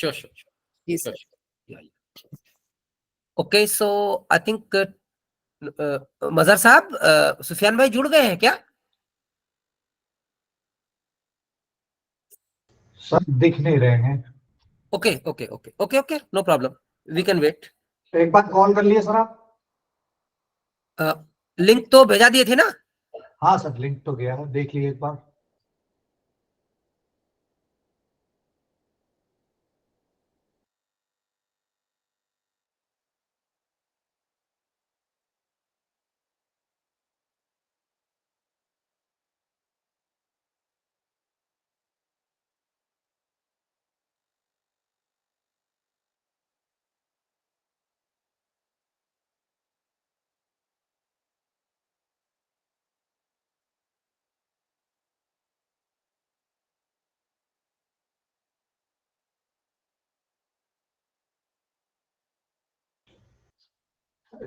Sure, sure, sure. Yes, Sure, sir. sure. Yeah, yeah. Okay, so I think मजहर साहब, सुफियान भाई जुड़ गए हैं क्या? सर दिख नहीं रहे हैं। Okay okay okay okay okay, no problem, we can wait. एक बार कॉल कर लिए सर आप? लिंक तो भेजा दिए थे ना? हाँ सर, लिंक तो गया है, देख लिए एक बार।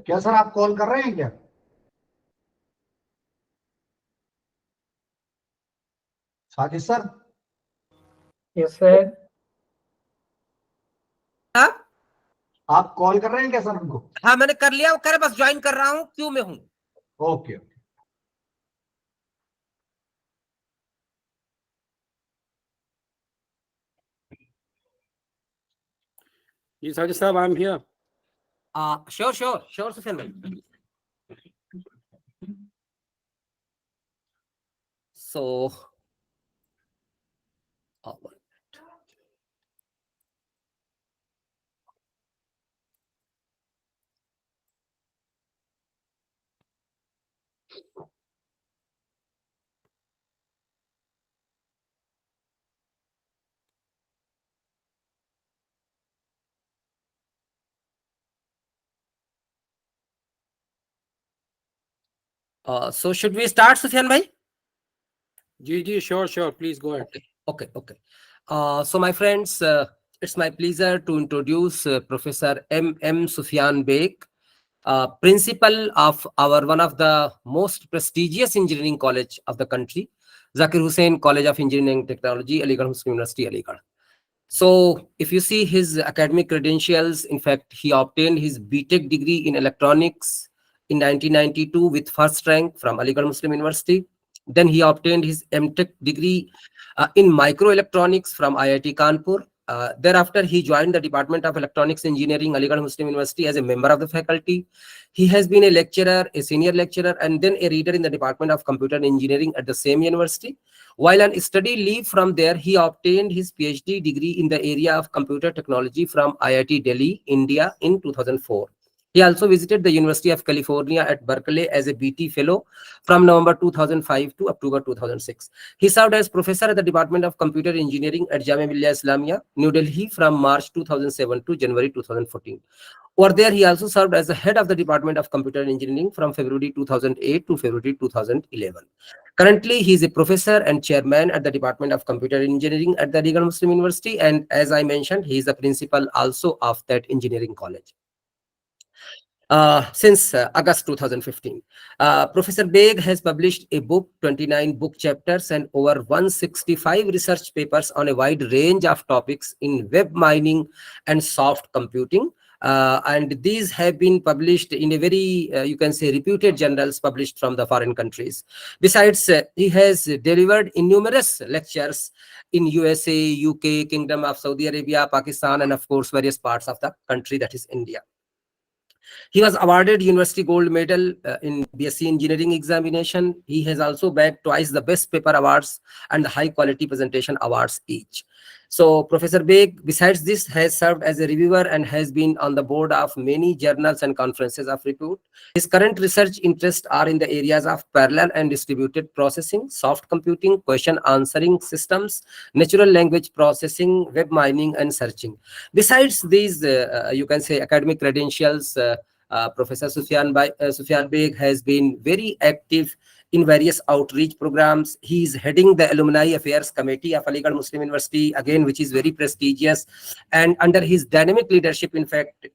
क्या सर आप कॉल कर रहे हैं क्या? साजिद सर? Yes, sir. आप कॉल कर रहे हैं क्या सर हमको? हाँ, मैंने कर लिया, वो कह रहे बस ज्वाइन कर रहा हूँ, क्यों में हूँ। Okay. Yes, Sajid Sahab, I'm here. Sure sure sure Sufiyan भाई। So, so should we start, Sufyan bhai? Ji, sure. Please go ahead. Okay. So my friends, it's my pleasure to introduce Professor M. Sufyan Beg, principal of one of the most prestigious engineering college of the country, Zakir Hussain College of Engineering and Technology, Aligarh Muslim University, Aligarh. So if you see his academic credentials, in fact, he obtained his BTech degree in electronics in 1992 with first rank from Aligarh Muslim University. Then he obtained his MTech degree in microelectronics from IIT Kanpur. Thereafter, he joined the Department of Electronics Engineering, Aligarh Muslim University, as a member of the faculty. He has been a lecturer, a senior lecturer, and then a reader in the Department of Computer Engineering at the same university. While on study leave from there, he obtained his PhD degree in the area of computer technology from IIT Delhi, India in 2004. He also visited the University of California at Berkeley as a BT Fellow from November 2005 to October 2006. He served as professor at the Department of Computer Engineering at Jamia Millia Islamia, New Delhi from March 2007 to January 2014. Over there, he also served as the head of the Department of Computer Engineering from February 2008 to February 2011. Currently, he is a professor and chairman at the Department of Computer Engineering at the Aligarh Muslim University. And as I mentioned, he is the principal also of that engineering college. Since August 2015. Professor Beg has published a book, 29 book chapters, and over 165 research papers on a wide range of topics in web mining and soft computing. And these have been published in a very, you can say, reputed journals published from the foreign countries. Besides, he has delivered in numerous lectures in USA, UK, Kingdom of Saudi Arabia, Pakistan, and of course, various parts of the country, that is India. He was awarded University Gold Medal in BSc Engineering examination. He has also bagged twice the Best Paper Awards and the High Quality Presentation Awards each. So Professor Beg, besides this, has served as a reviewer and has been on the board of many journals and conferences of repute. His current research interests are in the areas of parallel and distributed processing, soft computing, question answering systems, natural language processing, web mining, and searching. Besides these, you can say, academic credentials, Professor Sufyan Beg has been very active in various outreach programs. He is heading the Alumni Affairs Committee of Aligarh Muslim University, again, which is very prestigious. And under his dynamic leadership, in fact,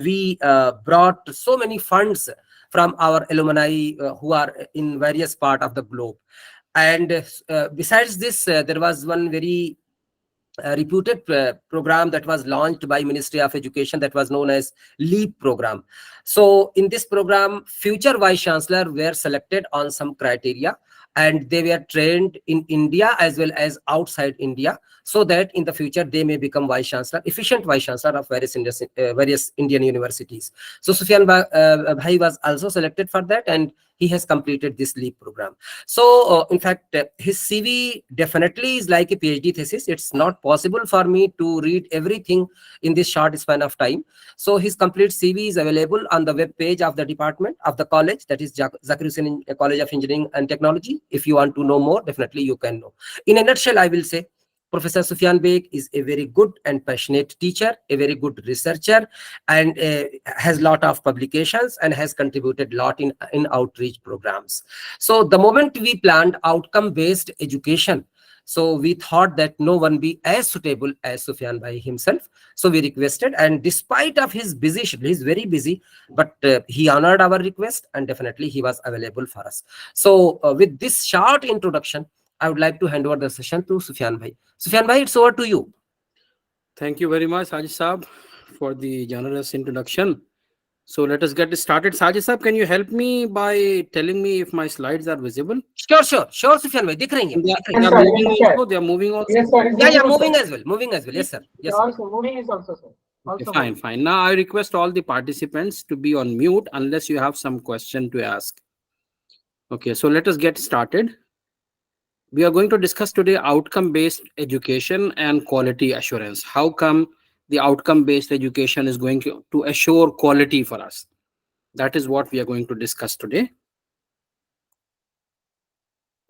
we brought so many funds from our alumni who are in various parts of the globe. And besides this, there was one very a reputed program that was launched by Ministry of Education, that was known as LEAP program. So in this program, future vice chancellor were selected on some criteria, and they were trained in India as well as outside India, so that in the future they may become vice chancellor, efficient vice chancellor of various Indian universities. So Sufyan Bhai was also selected for that, and he has completed this LEAP program. So in fact, his CV definitely is like a PhD thesis. It's not possible for me to read everything in this short span of time. So his complete CV is available on the web page of the department of the college, that is Zakir Hussain College of Engineering and Technology. If you want to know more, definitely you can know. In a nutshell, I will say Professor Sufyan Beg is a very good and passionate teacher, a very good researcher, and has lot of publications and has contributed a lot in outreach programs. So the moment we planned outcome-based education, so we thought that no one be as suitable as Sufyan Bhai himself. So we requested, and despite of his busy schedule, he's very busy, but he honored our request, and definitely he was available for us. So with this short introduction, I would like to hand over the session to Sufyan Bhai. Sufyan Bhai, it's over to you. Thank you very much, Sajid Saab, for the generous introduction. So let us get started. Sajid Saab, can you help me by telling me if my slides are visible? Sure, Sufyan Bhai, दिख रही हैं, And दिख रही हैं. they sir, are moving yes, sir. also. They are moving also. Yes, sir. It's Yeah, visible, moving sir. as well, moving as well. Yes, sir. Yes, sir. Also, moving is also, sir. Okay, Also fine, moving. fine. Now I request all the participants to be on mute unless you have some question to ask. Okay, so let us get started. We are going to discuss today outcome-based education and quality assurance. How come the outcome-based education is going to assure quality for us? That is what we are going to discuss today.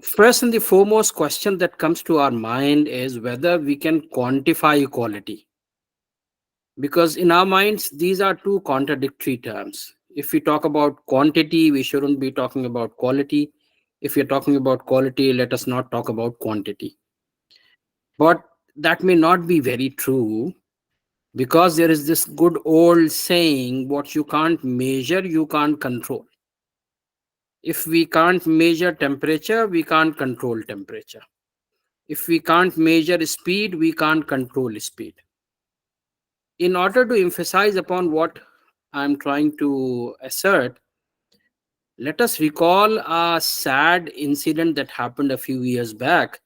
First and the foremost question that comes to our mind is whether we can quantify quality. Because in our minds, these are two contradictory terms. If we talk about quantity, we shouldn't be talking about quality. If you're talking about quality, let us not talk about quantity. But that may not be very true, because there is this good old saying, what you can't measure, you can't control. If we can't measure temperature, we can't control temperature. If we can't measure speed, we can't control speed. In order to emphasize upon what I'm trying to assert, let us recall a sad incident that happened a few years back,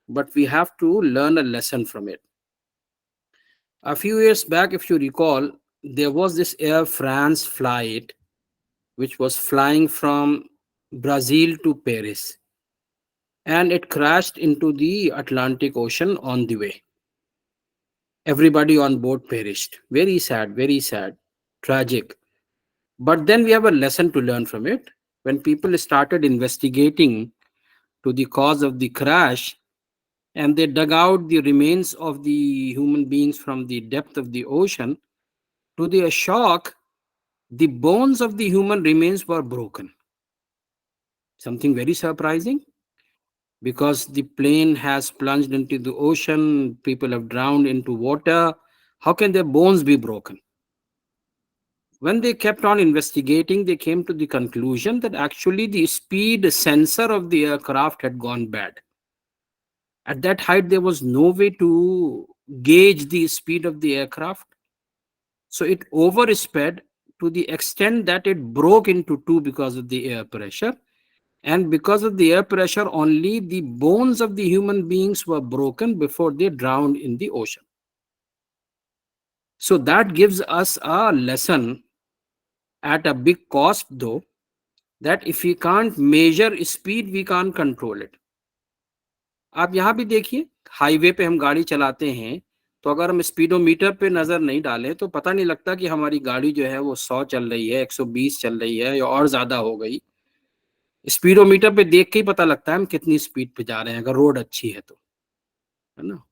but we have to learn a lesson from it. A few years back, if you recall, there was this Air France flight which was flying from Brazil to Paris, and it crashed into the Atlantic Ocean on the way. Everybody on board perished. Very sad, tragic. But then we have a lesson to learn from it. When people started investigating to the cause of the crash, and they dug out the remains of the human beings from the depth of the ocean, to their shock, the bones of the human remains were broken. Something very surprising, because the plane has plunged into the ocean, people have drowned into water. How can their bones be broken? When they kept on investigating, they came to the conclusion that actually the speed sensor of the aircraft had gone bad. At that height, there was no way to gauge the speed of the aircraft. So it oversped to the extent that it broke into two because of the air pressure. And because of the air pressure, only the bones of the human beings were broken before they drowned in the ocean. So that gives us a lesson, at a big cost though, that if we can't measure speed, we can't control it. आप यहाँ भी देखिए, highway पे हम गाड़ी चलाते हैं, तो अगर हम स्पीडोमीटर पे नजर नहीं डालें तो पता नहीं लगता कि हमारी गाड़ी जो है वो 100 चल रही है, 120 चल रही है या और ज्यादा हो गई. स्पीडोमीटर पे देख के ही पता लगता है हम कितनी स्पीड पे जा रहे हैं, अगर रोड अच्छी है तो, है ना.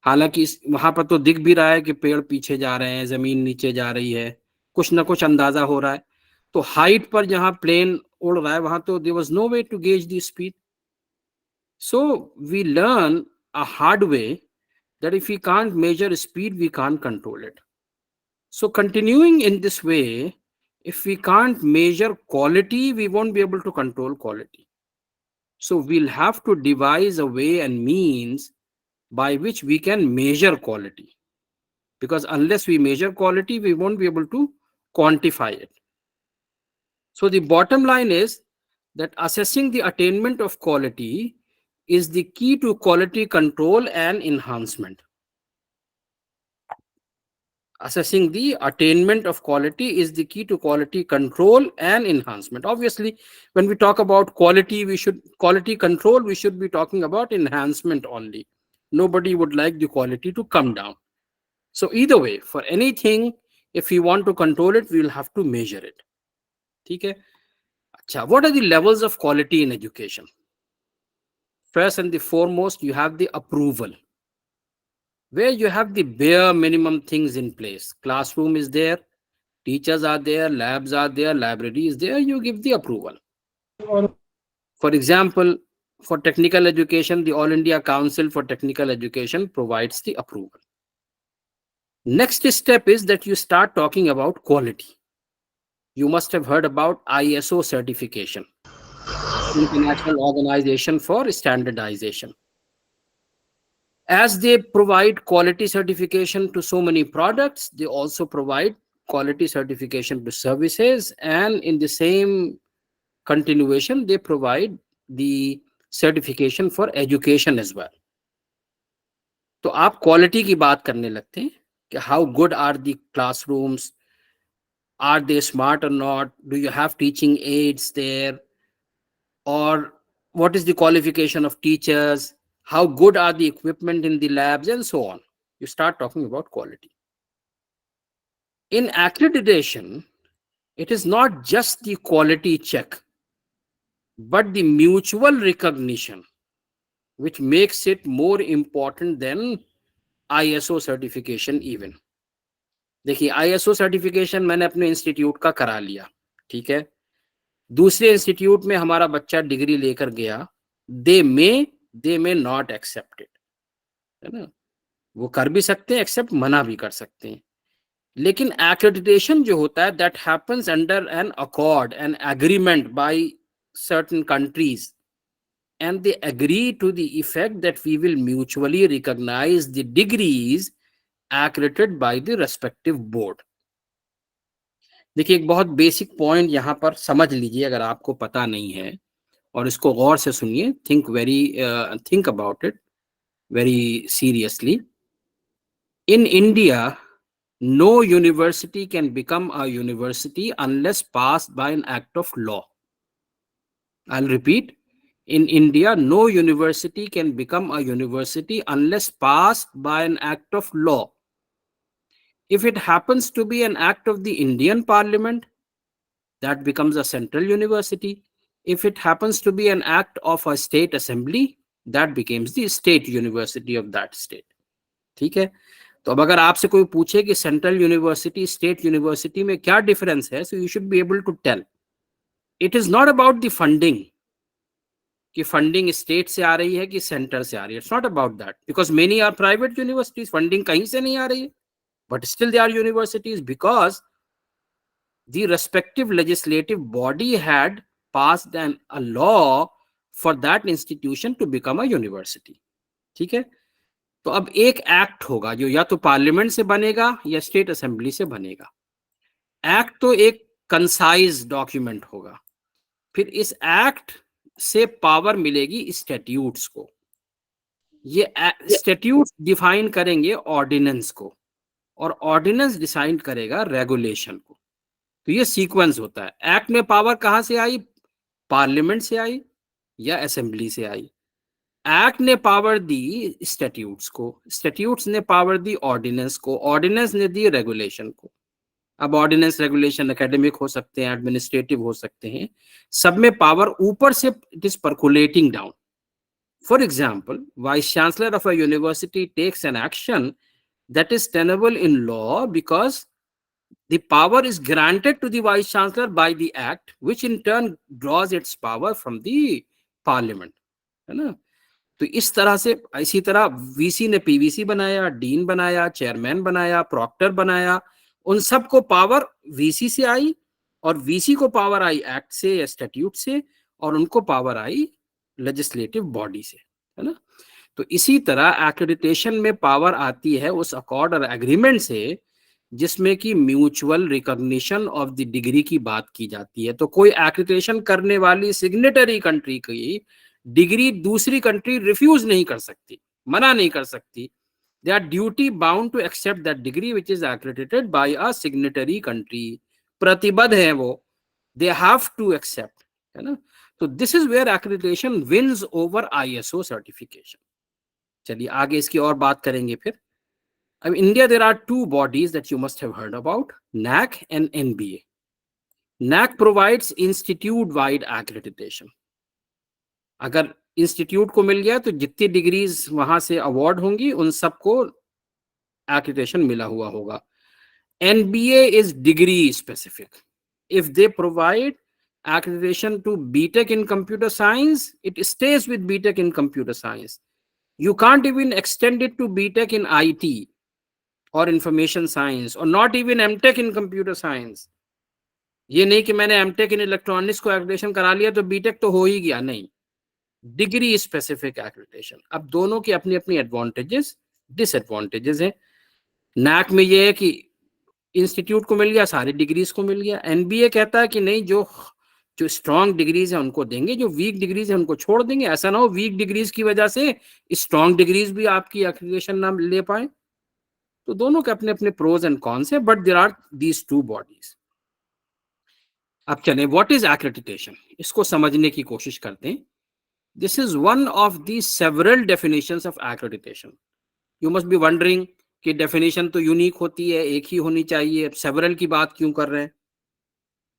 हालांकि वहां पर तो दिख भी रहा है कि पेड़ पीछे जा रहे हैं, जमीन नीचे जा रही है, कुछ ना कुछ अंदाजा हो रहा है. तो हाइट पर जहां प्लेन उड़ रहा है वहां तो there was no way to gauge the speed. So we learn a hard way that if we can't measure speed, we can't control it. So continuing in this way, if we can't measure quality, we won't be able to control quality. So we'll have to devise a way and means by which we can measure quality. Because unless we measure quality, we won't be able to quantify it. So the bottom line is that assessing the attainment of quality is the key to quality control and enhancement. Assessing the attainment of quality is the key to quality control and enhancement. Obviously, when we talk about quality control, we should be talking about enhancement only. Nobody would like the quality to come down. So either way, for anything, if we want to control it, we will have to measure it. Okay? Achha, what are the levels of quality in education? First and the foremost, you have the approval, where you have the bare minimum things in place. Classroom is there, teachers are there, labs are there, library is there, you give the approval. For example, for technical education, the All India Council for Technical Education provides the approval. Next step is that you start talking about quality. You must have heard about ISO certification, International Organization for Standardization. As they provide quality certification to so many products, they also provide quality certification to services, and in the same continuation, they provide the certification for education as well. तो आप quality की बात करने लगते हैं कि how good are the classrooms, are they smart or not, do you have teaching aids there, or what is the qualification of teachers, how good are the equipment in the labs, and so on. You start talking about quality. In accreditation, it is not just the quality check, but the mutual recognition, which makes it more important than ISO certification even. देखिए, ISO certification मैंने अपने institute का करा लिया, ठीक है, दूसरे institute में हमारा बच्चा डिग्री लेकर गया, दे मे नॉट एक्सेप्ट इट, है ना, वो कर भी सकते हैं, एक्सेप्ट मना भी कर सकते हैं. लेकिन एक्रेडिटेशन जो होता है, that happens under an accord, an agreement by certain countries, and they agree to the effect that we will mutually recognize the degrees accredited by the respective board. देखिए, एक बहुत बेसिक पॉइंट यहां पर समझ लीजिए, अगर आपको पता नहीं है, और इसको गौर से सुनिए, think about it very seriously. In India, no university can become a university unless passed by an act of law. I'll repeat. In India, no university can become a university unless passed by an act of law. If it happens to be an act of the Indian Parliament, that becomes a central university. If it happens to be an act of a state assembly, that becomes the state university of that state. ठीक है, तो अब अगर आपसे कोई पूछे कि central university, state university में क्या डिफरेंस है, so you should be able to tell. It is not about the funding, कि फंडिंग स्टेट से आ रही है कि सेंटर से आ रही है. It's not about that, because many are private universities, funding कहीं से नहीं आ रही है, but still they are universities because the respective legislative body had passed an a law for that institution to become a university. ठीक है, तो अब एक एक्ट होगा जो या तो पार्लियामेंट से बनेगा या स्टेट असेंबली से बनेगा. एक्ट तो एक कंसाइज डॉक्यूमेंट होगा, फिर इस एक्ट से पावर मिलेगी स्टैट्यूट्स को. ये स्टैट्यूट्स डिफाइन करेंगे ऑर्डिनेंस को, और ऑर्डिनेंस डिसाइड करेगा रेगुलेशन को. तो ये सीक्वेंस होता है. एक्ट में पावर कहां से आई? पार्लियामेंट से आई या असेंबली से आई. एक्ट ने पावर दी स्टैट्यूट्स को, स्टैट्यूट्स ने पावर दी ऑर्डिनेंस को, ऑर्डिनेंस ने दी रेगुलेशन को. अब ऑर्डिनेंस रेगुलेशन एकेडमिक हो सकते हैं, एडमिनिस्ट्रेटिव हो सकते हैं, सब में पावर ऊपर से it is percolating down. For example, vice chancellor of a university takes an action that is tenable in law because the power is granted to the vice chancellor by the act, which in turn draws its power from the parliament, है ना. तो इस तरह से, इसी तरह VC ने PVC बनाया, डीन बनाया, चेयरमैन बनाया, प्रॉक्टर बनाया, उन सबको पावर वीसी से आई, और वीसी को पावर आई एक्ट से या स्टैट्यूट से, और उनको पावर आई लेजिस्लेटिव बॉडी से, है ना. तो इसी तरह एक्रेडिटेशन में पावर आती है उस अकॉर्ड और एग्रीमेंट से जिसमें कि mutual recognition of the degree की बात की जाती है। तो कोई एक्रेडिटेशन करने वाली सिग्नेटरी कंट्री की डिग्री दूसरी कंट्री रिफ्यूज नहीं कर सकती, मना नहीं कर सकती। They are duty bound to accept that degree which is accredited by a signatory country. प्रतिबद्ध है वो, दे हैव टू एक्सेप्ट, है ना। तो this is where accreditation wins over ISO certification. चलिए आगे इसकी और बात करेंगे फिर। अब India there are two bodies that you must have heard about, NAC and NBA. NAC provides institute-wide accreditation. अगर इंस्टीट्यूट को मिल गया तो जितनी डिग्रीज वहां से अवार्ड होंगी उन सबको एक्रेडिटेशन मिला हुआ होगा। NBA is degree specific. If they provide accreditation to BTech in computer science, it stays with BTech in computer science. You can't even extend it to BTech in IT or information science or not even MTech in computer science. ये नहीं कि मैंने MTech in electronics को accreditation करा लिया तो BTech तो हो ही गया, नहीं। Degree specific accreditation. अब दोनों की अपनी अपनी एडवांटेजेस डिसएडवांटेजेस हैं। NAC में ये है कि इंस्टीट्यूट को मिल गया, सारी डिग्रीज को मिल गया। NBA कहता है कि नहीं, जो स्ट्रॉन्ग डिग्रीज है उनको देंगे, जो वीक डिग्रीज है उनको छोड़ देंगे। ऐसा ना हो वीक डिग्रीज की वजह से स्ट्रॉन्ग डिग्रीज भी आपकी एक्रेडिटेशन ना ले पाए। तो दोनों के अपने अपने प्रोज एंड कॉन्स है, but there are these two bodies. अब चलें, व्हाट इज एक्रेडिटेशन, इसको समझने की कोशिश करते हैं। This is one of the several definitions of accreditation. You must be wondering कि डेफिनेशन तो यूनिक होती है, एक ही होनी चाहिए, सेवरल की बात क्यों कर रहे हैं।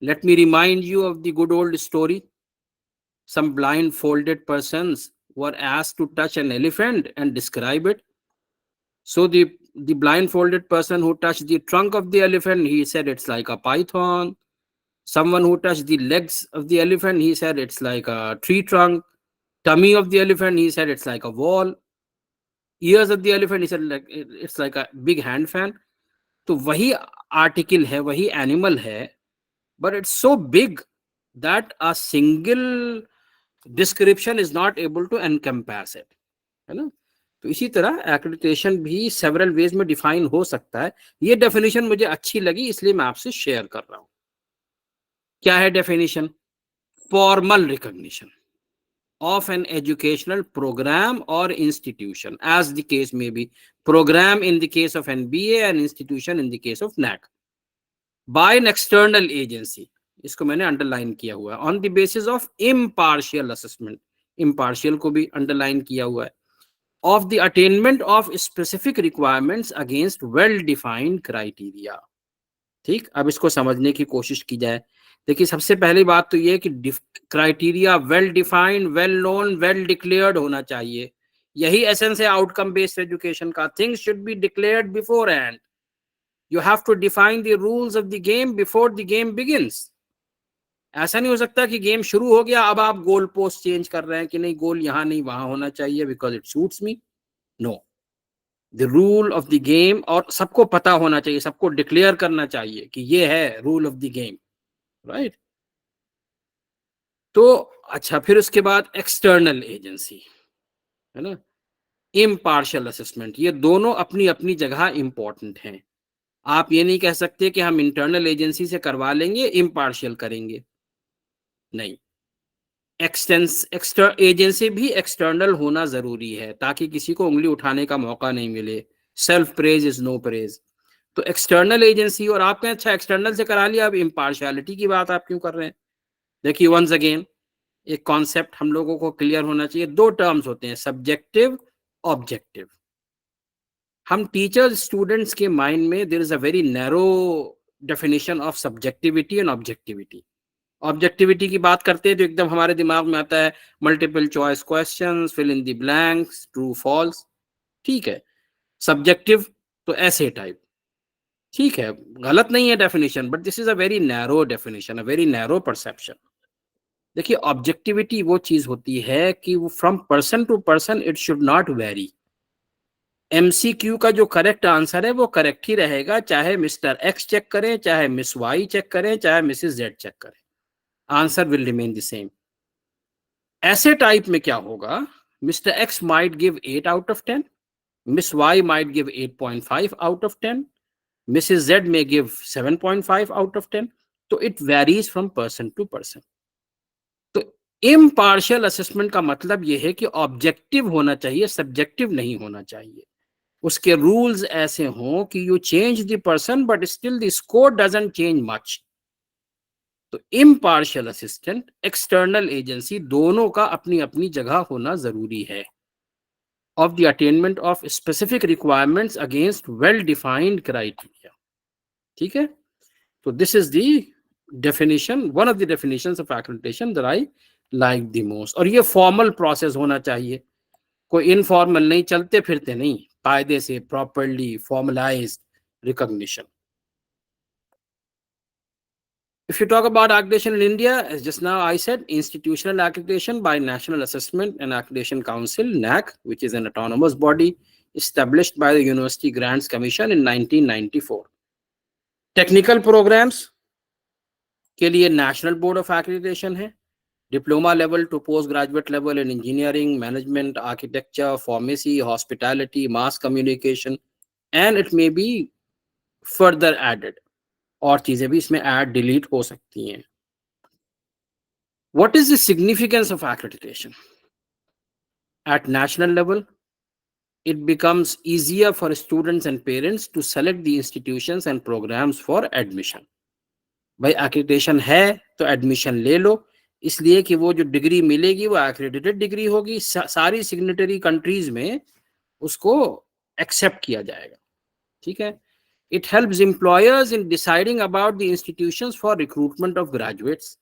Let me remind you of the good old story. Some blindfolded persons were asked to touch an elephant and describe it. So the blindfolded person who touched the trunk of the elephant, he said it's like a python. Someone who touched the legs of the elephant, he said it's like a tree trunk. Tummy of the elephant, he said it's like a wall. Ears of the elephant, he said like it's like a big hand fan. तो वही article है, वही animal है, but it's so big that a single description is not able to encompass it, है ना। तो इसी तरह एक्रेडिटेशन भी सेवरल वेज में डिफाइन हो सकता है। ये डेफिनेशन मुझे अच्छी लगी इसलिए मैं आपसे शेयर कर रहा हूं। क्या है definition? Formal recognition of an educational program or institution, as the case may be, program in the case of NBA and institution in the case of NAC, by an external agency, इसको मैंने underline किया हुआ है, on the basis of impartial assessment, impartial को भी underline किया हुआ है, of the attainment of specific requirements against well defined criteria। ठीक, अब इसको समझने की कोशिश की जाए। देखिए सबसे पहली बात तो ये कि criteria well defined, well known, well declared होना चाहिए। यही एसेंस है आउटकम बेस्ड एजुकेशन का। Things should be declared beforehand. You have to define the rules of the game before the game begins. ऐसा नहीं हो सकता कि गेम शुरू हो गया अब आप गोल पोस्ट चेंज कर रहे हैं कि नहीं गोल यहाँ नहीं वहां होना चाहिए because it suits me. No, the rule of the game, और सबको पता होना चाहिए, सबको डिक्लेयर करना चाहिए कि ये है rule of the game, right. तो अच्छा, फिर उसके बाद एक्सटर्नल एजेंसी, है ना, इम्पार्शियल असेसमेंट। ये दोनों अपनी अपनी जगह इंपॉर्टेंट हैं। आप ये नहीं कह सकते कि हम इंटरनल एजेंसी से करवा लेंगे, इम्पार्शियल करेंगे, नहीं। एजेंसी भी एक्सटर्नल होना जरूरी है ताकि किसी को उंगली उठाने का मौका नहीं मिले। Self praise is no praise. तो एक्सटर्नल एजेंसी, और आप कहें अच्छा एक्सटर्नल से करा लिया, अब इम्पार्शियलिटी की बात आप क्यों कर रहे हैं। देखिए वंस अगेन एक कॉन्सेप्ट हम लोगों को क्लियर होना चाहिए। दो टर्म्स होते हैं, सब्जेक्टिव, ऑब्जेक्टिव। हम टीचर्स स्टूडेंट्स के माइंड में there is a very narrow definition of subjectivity and objectivity. Objectivity की बात करते हैं तो एकदम हमारे दिमाग में आता है multiple choice questions, fill in the blanks, true false, ठीक है। सब्जेक्टिव तो ऐसे टाइप, ठीक है, गलत नहीं है definition, but this is a very narrow definition, a very narrow perception. देखिए ऑब्जेक्टिविटी वो चीज होती है कि वो from person to person it should not vary. MCQ का जो करेक्ट आंसर है वो करेक्ट ही रहेगा, चाहे मिस्टर X चेक करें, चाहे मिस Y चेक करें, चाहे मिसेस Z चेक करें, answer will remain the same. ऐसे टाइप में क्या होगा Mr. X might give 8 out of 10. Miss Y might give 8.5 out of 10. Mrs. Z may give 7.5 out of 10. So it varies from person to person. तो impartial assessment का मतलब यह है कि ऑब्जेक्टिव होना चाहिए, सब्जेक्टिव नहीं होना चाहिए. उसके रूल्स ऐसे हों कि you change the person but still the score doesn't change much. तो इम्पार्शियल असिस्टेंट, एक्सटर्नल एजेंसी, दोनों का अपनी अपनी जगह होना जरूरी है. Of the attainment of specific requirements against well defined criteria. ठीक है. तो this is the definition, one of the definitions of accreditation that I like the most. और ये फॉर्मल प्रोसेस होना चाहिए, कोई इनफॉर्मल नहीं, चलते फिरते नहीं, कायदे से properly formalised recognition. If you talk about accreditation in India, as just now I said, institutional accreditation by National Assessment and Accreditation Council, NAC, which is an autonomous body established by the University Grants Commission in 1994. Technical programs के लिए National Board of Accreditation है. Diploma level to postgraduate level in engineering, management, architecture, pharmacy, hospitality, mass communication, and it may be further added. और चीजें भी इसमें add delete हो सकती हैं. What is the significance of accreditation? At national level, it becomes easier for students and parents to select the institutions and programs for admission. भाई accreditation है तो admission ले लो, इसलिए कि वो जो डिग्री मिलेगी वो accredited डिग्री होगी, सारी सिग्नेटरी कंट्रीज में उसको एक्सेप्ट किया जाएगा. ठीक है. It helps employers in deciding about the institutions for recruitment of graduates.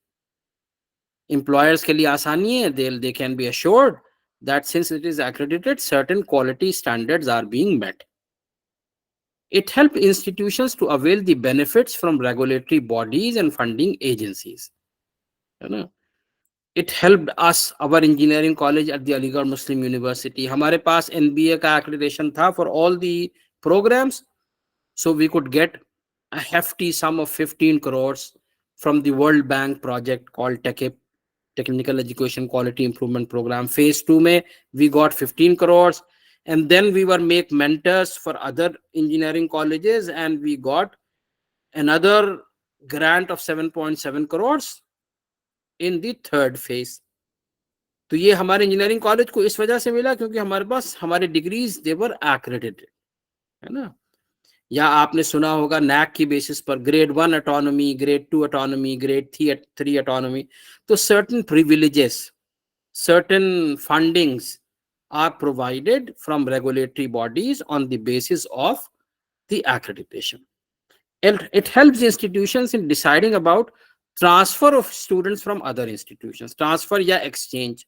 Employers के लिए आसानी है, they can be assured that since it is accredited, certain quality standards are being met. It helps institutions to avail the benefits from regulatory bodies and funding agencies. है ना? It helped us, our engineering college at the Aligarh Muslim University. हमारे पास NBA का accreditation था for all the programs. So we could get a hefty sum of 15 crores from the World Bank project called TECIP, Technical Education Quality Improvement Program. Phase 2 mein we got 15 crores. And then we were make mentors for other engineering colleges and we got another grant of 7.7 crores in the third phase. तो ये हमारे engineering college को इस वजह से मिला क्योंकि हमारे पास हमारे डिग्रीज दे वर एक्रेडिटेड. है ना. या आपने सुना होगा नैक की बेसिस पर grade 1 autonomy, grade 2 autonomy, grade 3 autonomy. तो certain privileges, certain fundings are provided from regulatory bodies on the basis of the accreditation. It helps institutions in deciding about transfer of students from other institutions, transfer या exchange.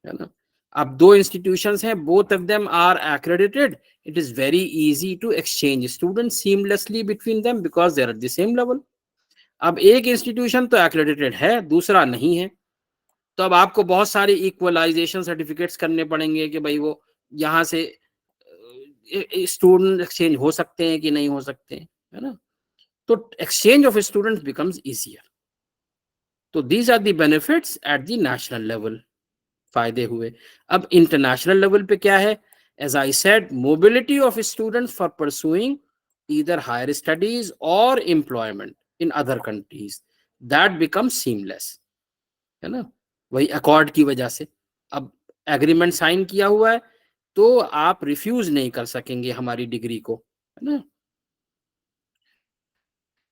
है ना. अब दो institutions हैं, both of them are accredited. It is very easy to exchange students seamlessly between them because they are at the same level. अब एक institution तो accredited है, दूसरा नहीं है, तो अब आपको बहुत सारे equalization certificates करने पड़ेंगे कि भाई वो यहाँ से student exchange हो सकते हैं कि नहीं हो सकते हैं. है ना. तो exchange of students becomes easier. तो these are the benefits at the national level. फायदे हुए. अब इंटरनेशनल लेवल पे क्या है? As I said, mobility of students for pursuing either higher studies or employment in other countries, that becomes seamless. है ना. वही अकॉर्ड की वजह से अब एग्रीमेंट साइन किया हुआ है तो आप रिफ्यूज नहीं कर सकेंगे हमारी डिग्री को. है ना.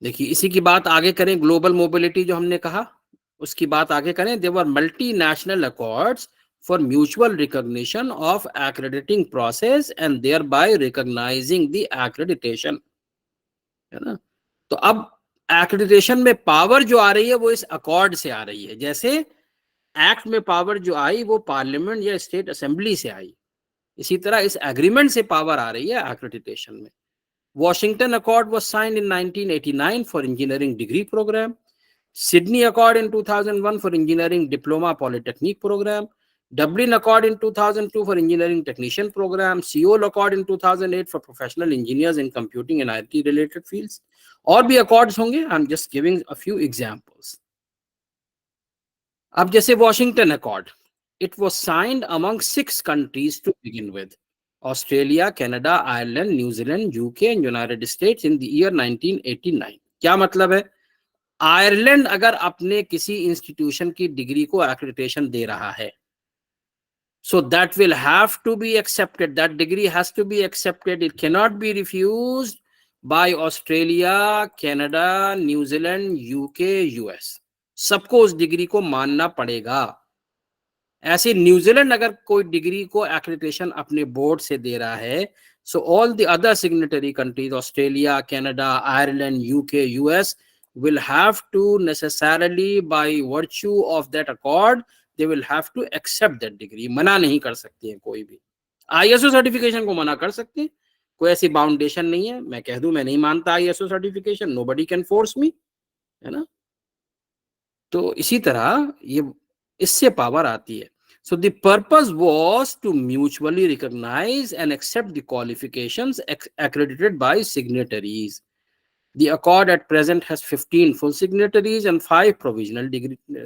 देखिए इसी की बात आगे करें. ग्लोबल मोबिलिटी जो हमने कहा उसकी बात आगे करें. There were multinational accords for mutual recognition of accrediting process and thereby recognizing the accreditation. है ना. तो अब accreditation में पावर जो आ रही है वो इस अकॉर्ड से आ रही है. जैसे एक्ट में पावर जो आई वो पार्लियामेंट या स्टेट असेंबली से आई, इसी तरह इस एग्रीमेंट से पावर आ रही है accreditation में. Washington Accord was signed in 1989 for engineering degree program. Sydney Accord in 2001 for engineering diploma polytechnic program. Dublin Accord in 2002 for engineering technician program. Seoul Accord in 2008 for professional engineers in computing and IT related fields. और भी accords होंगे. I'm just giving a few examples. अब जैसे Washington Accord, It was signed among 6 countries to begin with: Australia, Canada, Ireland, New Zealand, UK and United States in the year 1989. क्या मतलब है? Ireland अगर अपने किसी इंस्टीट्यूशन की डिग्री को एक्रेडिटेशन दे रहा है, so that will have to be accepted. That degree has to be accepted. It cannot be refused by Australia, Canada, New Zealand, UK, US. सबको उस डिग्री को मानना पड़ेगा. ऐसे न्यूजीलैंड अगर कोई डिग्री को एक्रेडिटेशन अपने बोर्ड से दे रहा है, so all the other signatory countries, Australia, Canada, Ireland, UK, US, will have to necessarily, by virtue of that accord, they will have to accept that degree. मना नहीं कर सकते हैं कोई भी. ISO सर्टिफिकेशन को मना कर सकते हैं, कोई ऐसी बाउंडेशन नहीं है. मैं कह दूं मैं नहीं मानता ISO certification, nobody can force me, है ना. तो इसी तरह ये इससे पावर आती है. So the purpose was to mutually recognize and accept the qualifications accredited by signatories. The accord at present has 15 full signatories and 5 provisional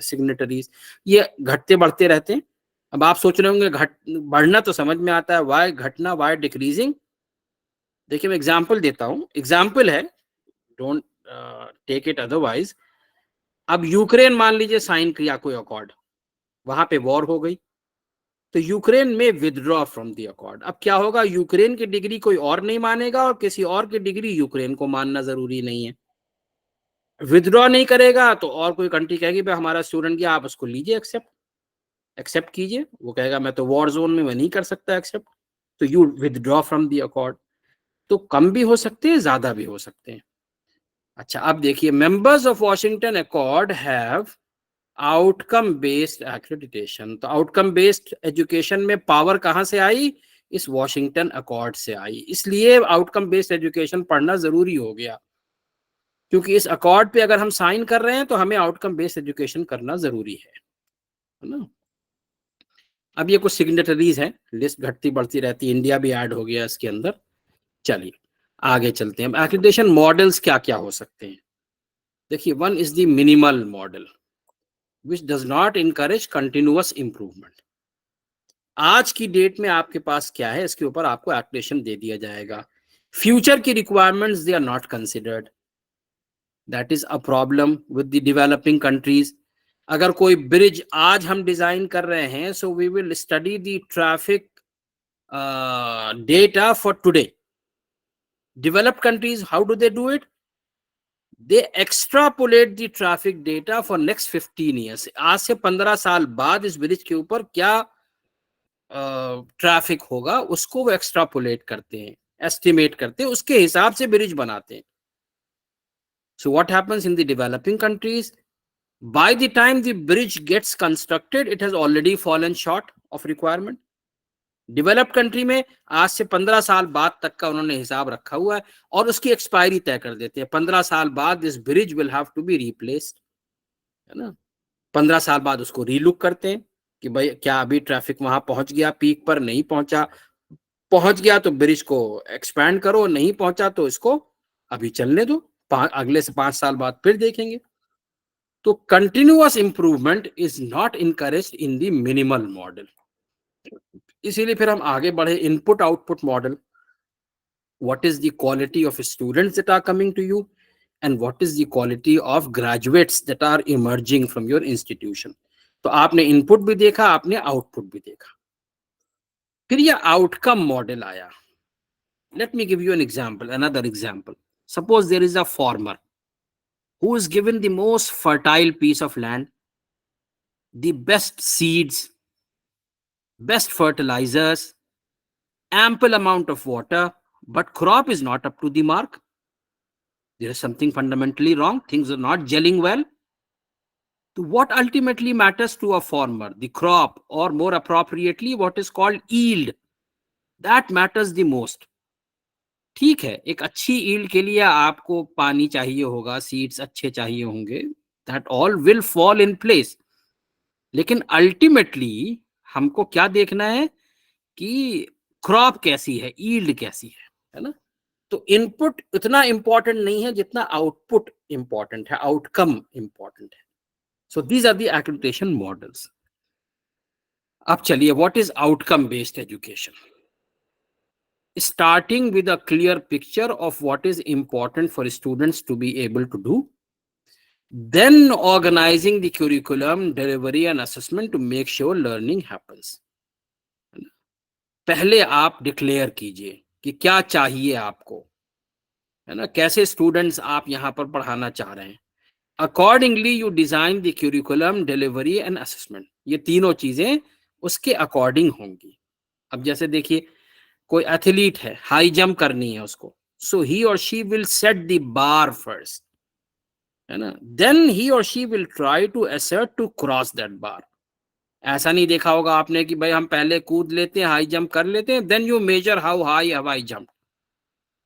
signatories. ये घटते बढ़ते रहते हैं. अब आप सोच रहे होंगे बढ़ना तो समझ में आता है, why घटना, why decreasing? देखिए मैं एग्जाम्पल देता हूं. एग्जाम्पल है, डोंट टेक इट अदरवाइज. अब यूक्रेन मान लीजिए साइन किया कोई अकॉर्ड, वहां पे वॉर हो गई, तो यूक्रेन में विदड्रॉ फ्रॉम द अकॉर्ड. अब क्या होगा? यूक्रेन की डिग्री कोई और नहीं मानेगा और किसी और की डिग्री यूक्रेन को मानना जरूरी नहीं है. विदड्रॉ नहीं करेगा तो और कोई कंट्री कहेगी भाई हमारा स्टूडेंट गया, आप उसको लीजिए, एक्सेप्ट कीजिए. वो कहेगा मैं तो वॉर जोन में, मैं नहीं कर सकता एक्सेप्ट, तो you withdraw from the accord. तो कम भी हो सकते हैं, ज्यादा भी हो सकते हैं. अच्छा, अब देखिए, members of Washington accord have outcome based accreditation. तो आउटकम बेस्ड एजुकेशन में पावर कहां से आई? इस वॉशिंगटन अकॉर्ड से आई. इसलिए आउटकम बेस्ड एजुकेशन पढ़ना जरूरी हो गया, क्योंकि इस अकॉर्ड पे अगर हम साइन कर रहे हैं तो हमें आउटकम बेस्ड एजुकेशन करना जरूरी है ना. अब ये कुछ सिग्नेटरीज हैं, लिस्ट घटती बढ़ती रहती है, इंडिया भी ऐड हो गया इसके अंदर. चलिए आगे चलते हैं. एक्रेडिटेशन मॉडल्स क्या क्या हो सकते हैं? देखिए, one is the minimal model which does not encourage continuous improvement. आज की डेट में आपके पास क्या है, इसके ऊपर आपको एक्रेडिटेशन दे दिया जाएगा. फ्यूचर की requirements they are not considered. That is a problem with the developing countries. अगर कोई ब्रिज आज हम डिजाइन कर रहे हैं, so we will study the traffic data for today. Developed countries, how do they do it? They extrapolate the traffic data for next 15 years. आज से 15 साल बाद इस ब्रिज के ऊपर क्या ट्रैफिक होगा, उसको वो एक्स्ट्रापोलेट करते हैं, एस्टिमेट करते हैं, उसके हिसाब से ब्रिज बनाते हैं. So what happens in the developing countries? By the time the bridge gets constructed, it has already fallen short of requirement. Developed country में आज से 15 साल बाद तक का उन्होंने हिसाब रखा हुआ है और उसकी एक्सपायरी तय कर देते हैं. 15 साल बाद this bridge will have to be replaced, है ना. 15 साल बाद उसको रीलुक करते हैं कि भाई क्या अभी ट्रैफिक वहां पहुंच गया, पीक पर नहीं पहुंचा, पहुंच गया तो ब्रिज को एक्सपैंड करो, नहीं पहुंचा तो इसको अभी चलने दो, अगले से 5 साल बाद फिर देखेंगे. तो continuous improvement is not encouraged in the minimal model. इसीलिए फिर हम आगे बढ़े. Input output model. What is the quality of students that are coming to you and what is the quality of graduates that are emerging from your institution. तो आपने input भी देखा, आपने आउटपुट भी देखा. फिर ये आउटकम मॉडल आया. Let me give you an example, another example. Suppose there is a farmer who is given the most fertile piece of land, the best seeds, best fertilizers, ample amount of water, but crop is not up to the mark. There is something fundamentally wrong. Things are not gelling well. So what ultimately matters to a farmer? The crop, or more appropriately, what is called yield. That matters the most. ठीक है, एक अच्छी yield के लिए आपको पानी चाहिए होगा, सीड्स अच्छे चाहिए होंगे, that all will fall in place. लेकिन अल्टीमेटली हमको क्या देखना है कि क्रॉप कैसी है, ईल्ड कैसी है ना. तो इनपुट उतना इंपॉर्टेंट नहीं है जितना आउटपुट इंपॉर्टेंट है, आउटकम इंपॉर्टेंट है. So these are the accreditation models. अब चलिए, what is outcome based education? Starting with a clear picture of what is important for students to be able to do, then organizing the curriculum, delivery and assessment to make sure learning happens. पहले आप declare कीजिए कि क्या चाहिए आपको, है ना, कैसे स्टूडेंट्स आप यहाँ पर पढ़ाना चाह रहे हैं. Accordingly you design the curriculum, delivery and assessment. ये तीनों चीजें उसके अकॉर्डिंग होंगी. अब जैसे देखिए, कोई एथलीट है, हाई जंप करनी है उसको, so he or she will set the bar first, है ना, then he or she will try to assert to cross that bar. ऐसा नहीं देखा होगा आपने कि भाई हम पहले कूद लेते हैं, हाई जंप कर लेते हैं, then you measure how high have I jump.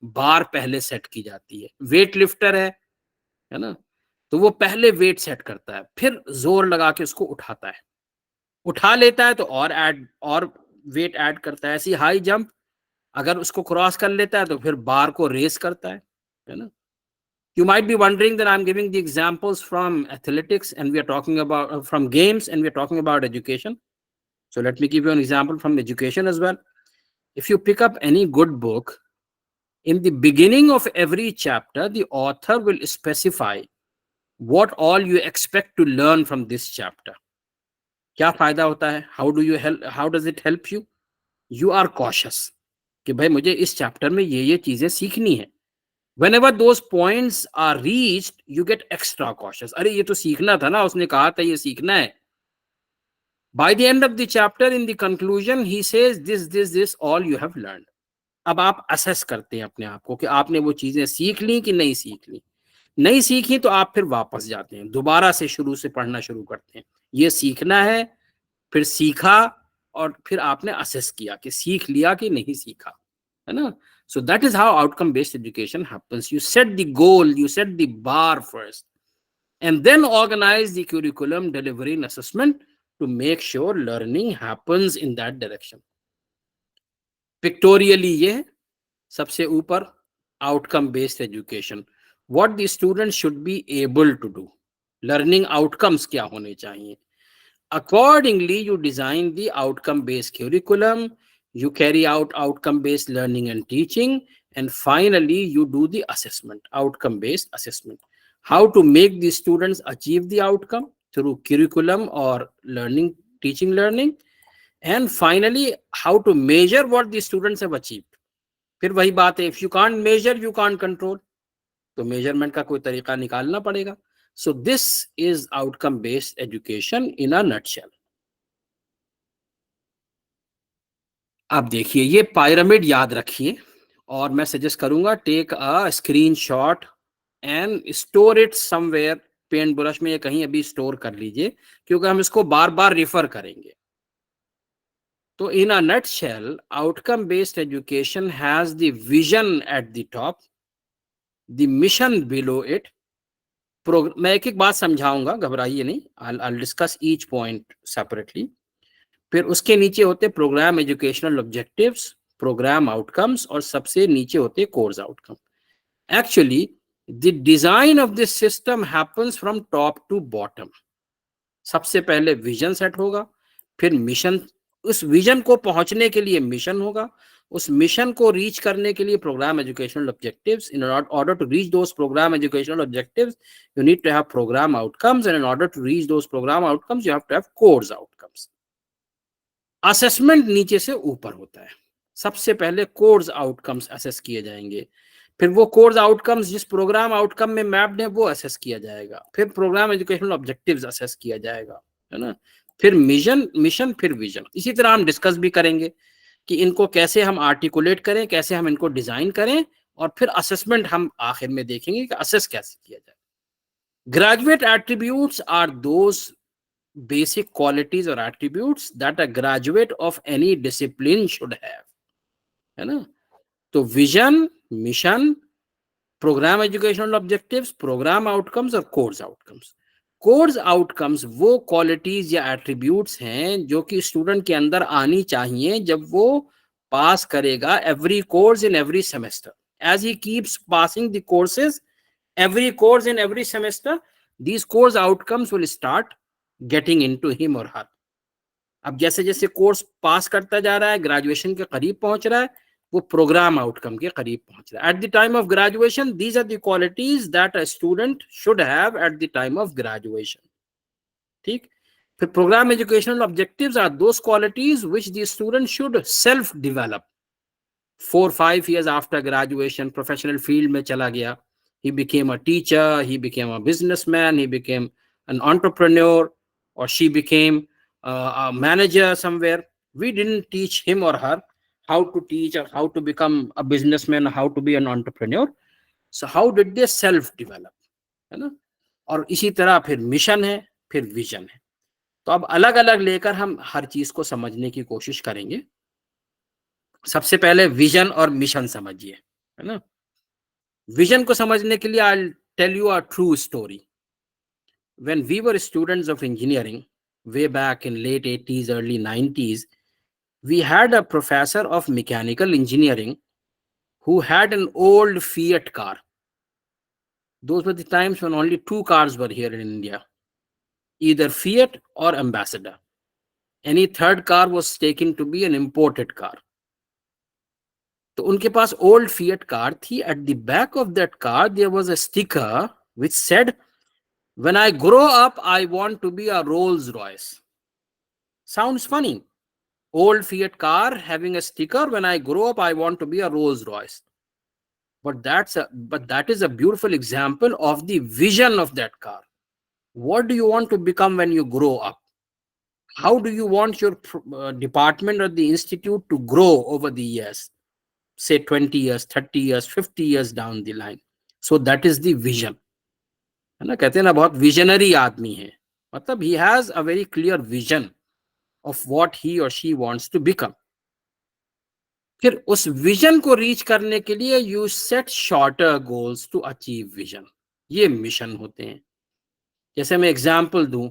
Bar पहले सेट की जाती है. वेट लिफ्टर है ना, तो वो पहले वेट सेट करता है, फिर जोर लगा के उसको उठाता है, उठा लेता है तो और वेट ऐड करता है. ऐसी हाई जंप अगर उसको क्रॉस कर लेता है तो फिर बार को रेस करता है ना. You might be wondering that I'm giving the examples from athletics and we are talking about from games and we are talking about education. So let me give you an example from education as well. If you pick up any good book, in the beginning of every chapter, the author will specify what all you expect to learn from this chapter. क्या फायदा होता है? How does it help you? You are cautious कि भाई मुझे इस chapter में ये चीजें सीखनी है. Whenever those points are reached, you get extra cautious. अरे ये तो सीखना था ना, उसने कहा था ये सीखना है. By the end of the chapter, in the conclusion, he says this all you have learned. अब आप assess करते हैं अपने आप को कि आपने वो चीजें सीख ली कि नहीं सीख ली. नहीं सीखी तो आप फिर वापस जाते हैं, दोबारा से शुरू से पढ़ना शुरू करते हैं. ये सीखना है, फिर सीखा, और फिर आपने असेस किया कि सीख लिया कि नहीं सीखा, है ना. So that is how outcome based education happens. You set the goal, you set the bar first, and then organize the curriculum, delivery and assessment to make sure learning happens in that direction. Pictorially ये सबसे ऊपर outcome based education. What the students should be able to do. Learning outcomes क्या होने चाहिए. Accordingly, you design the outcome-based curriculum, you carry out outcome-based learning and teaching, and finally, you do the assessment, outcome-based assessment. How to make the students achieve the outcome through curriculum or learning, teaching, learning, and finally, how to measure what the students have achieved. फिर वही बात है, if you can't measure, you can't control. तो measurement का कोई तरीका निकालना पड़ेगा. So this is outcome-based education in a nutshell. अब देखिए, ये pyramid याद रखिए और मैं सजेस्ट करूंगा take a screenshot and store it somewhere. Paint brush में ये कहीं अभी स्टोर कर लीजिए क्योंकि हम इसको बार बार रिफर करेंगे. तो in a nutshell, outcome-based education has the vision at the top, the mission below it. मैं एक बात समझाऊंगा, घबराइए नहीं. I'll discuss each point separately. फिर उसके नीचे होते program educational objectives, program outcomes, और सबसे नीचे होते course outcome. Actually the design of this system happens from top to bottom. सबसे पहले विजन सेट होगा, फिर मिशन, उस विजन को पहुंचने के लिए मिशन होगा, उस मिशन को रीच करने के लिए program educational objectives. In order to reach those program educational objectives you need to have program outcomes, and in order to reach those program outcomes you have to have course outcomes. Assessment नीचे से ऊपर होता है. सबसे पहले course outcomes assess किए जाएंगे, फिर वो course outcomes जिस program outcome में mapped है वो assess किया जाएगा, फिर program educational objectives assess किया जाएगा, है ना, फिर mission, फिर vision. इसी तरह हम डिस्कस भी करेंगे कि इनको कैसे हम आर्टिकुलेट करें, कैसे हम इनको डिजाइन करें, और फिर असेसमेंट हम आखिर में देखेंगे कि असेस कैसे किया जाए. Graduate attributes are those basic qualities or attributes that a graduate of any discipline should have, है ना. तो vision, mission, program educational objectives, program outcomes और course outcomes. Course outcomes वो qualities या attributes हैं जो कि student के अंदर आनी चाहिए जब वो पास करेगा every course in every semester. As he keeps passing the courses, every course in every semester, these course outcomes will start getting into him or her. अब जैसे जैसे कोर्स पास करता जा रहा है, ग्रेजुएशन के करीब पहुंच रहा है, वो प्रोग्राम आउटकम के करीब पहुंच रहा है. At the time of graduation these are the qualities that a student should have at the time of graduation. ठीक. फिर program educational objectives are those qualities which the student should self develop. 4-5 years after graduation, professional field में चला गया, he became a teacher, he became a businessman, he became an entrepreneur, or she became a manager somewhere. We didn't teach him or her how to teach or how to become a businessman, how to be an entrepreneur. So how did they self develop, है ना? और इसी तरह फिर mission है, फिर vision है. तो अब अलग अलग लेकर हम हर चीज को समझने की कोशिश करेंगे. सबसे पहले विजन और मिशन समझिए, है ना. विजन को समझने के लिए I tell you a true story. When we were students of engineering way back in late 80s early 90s, we had a professor of mechanical engineering who had an old Fiat car. Those were the times when only two cars were here in India, either Fiat or Ambassador. Any third car was taken to be an imported car. तो उनके पास old Fiat car थी. At the back of that car there was a sticker which said, when I grow up I want to be a Rolls Royce. Sounds funny. Old Fiat car having a sticker, when I grow up I want to be a Rolls Royce. But that is a beautiful example of the vision of that car. What do you want to become when you grow up? How do you want your department or the institute to grow over the years? Say 20 years, 30 years, 50 years down the line. So that is the vision. है ना, कहते हैं ना बहुत visionary आदमी है, मतलब he has a very clear vision of what he or she wants to become. फिर उस विजन को रीच करने के लिए you set shorter goals to achieve vision. ये मिशन होते हैं. जैसे मैं एग्जांपल दूं,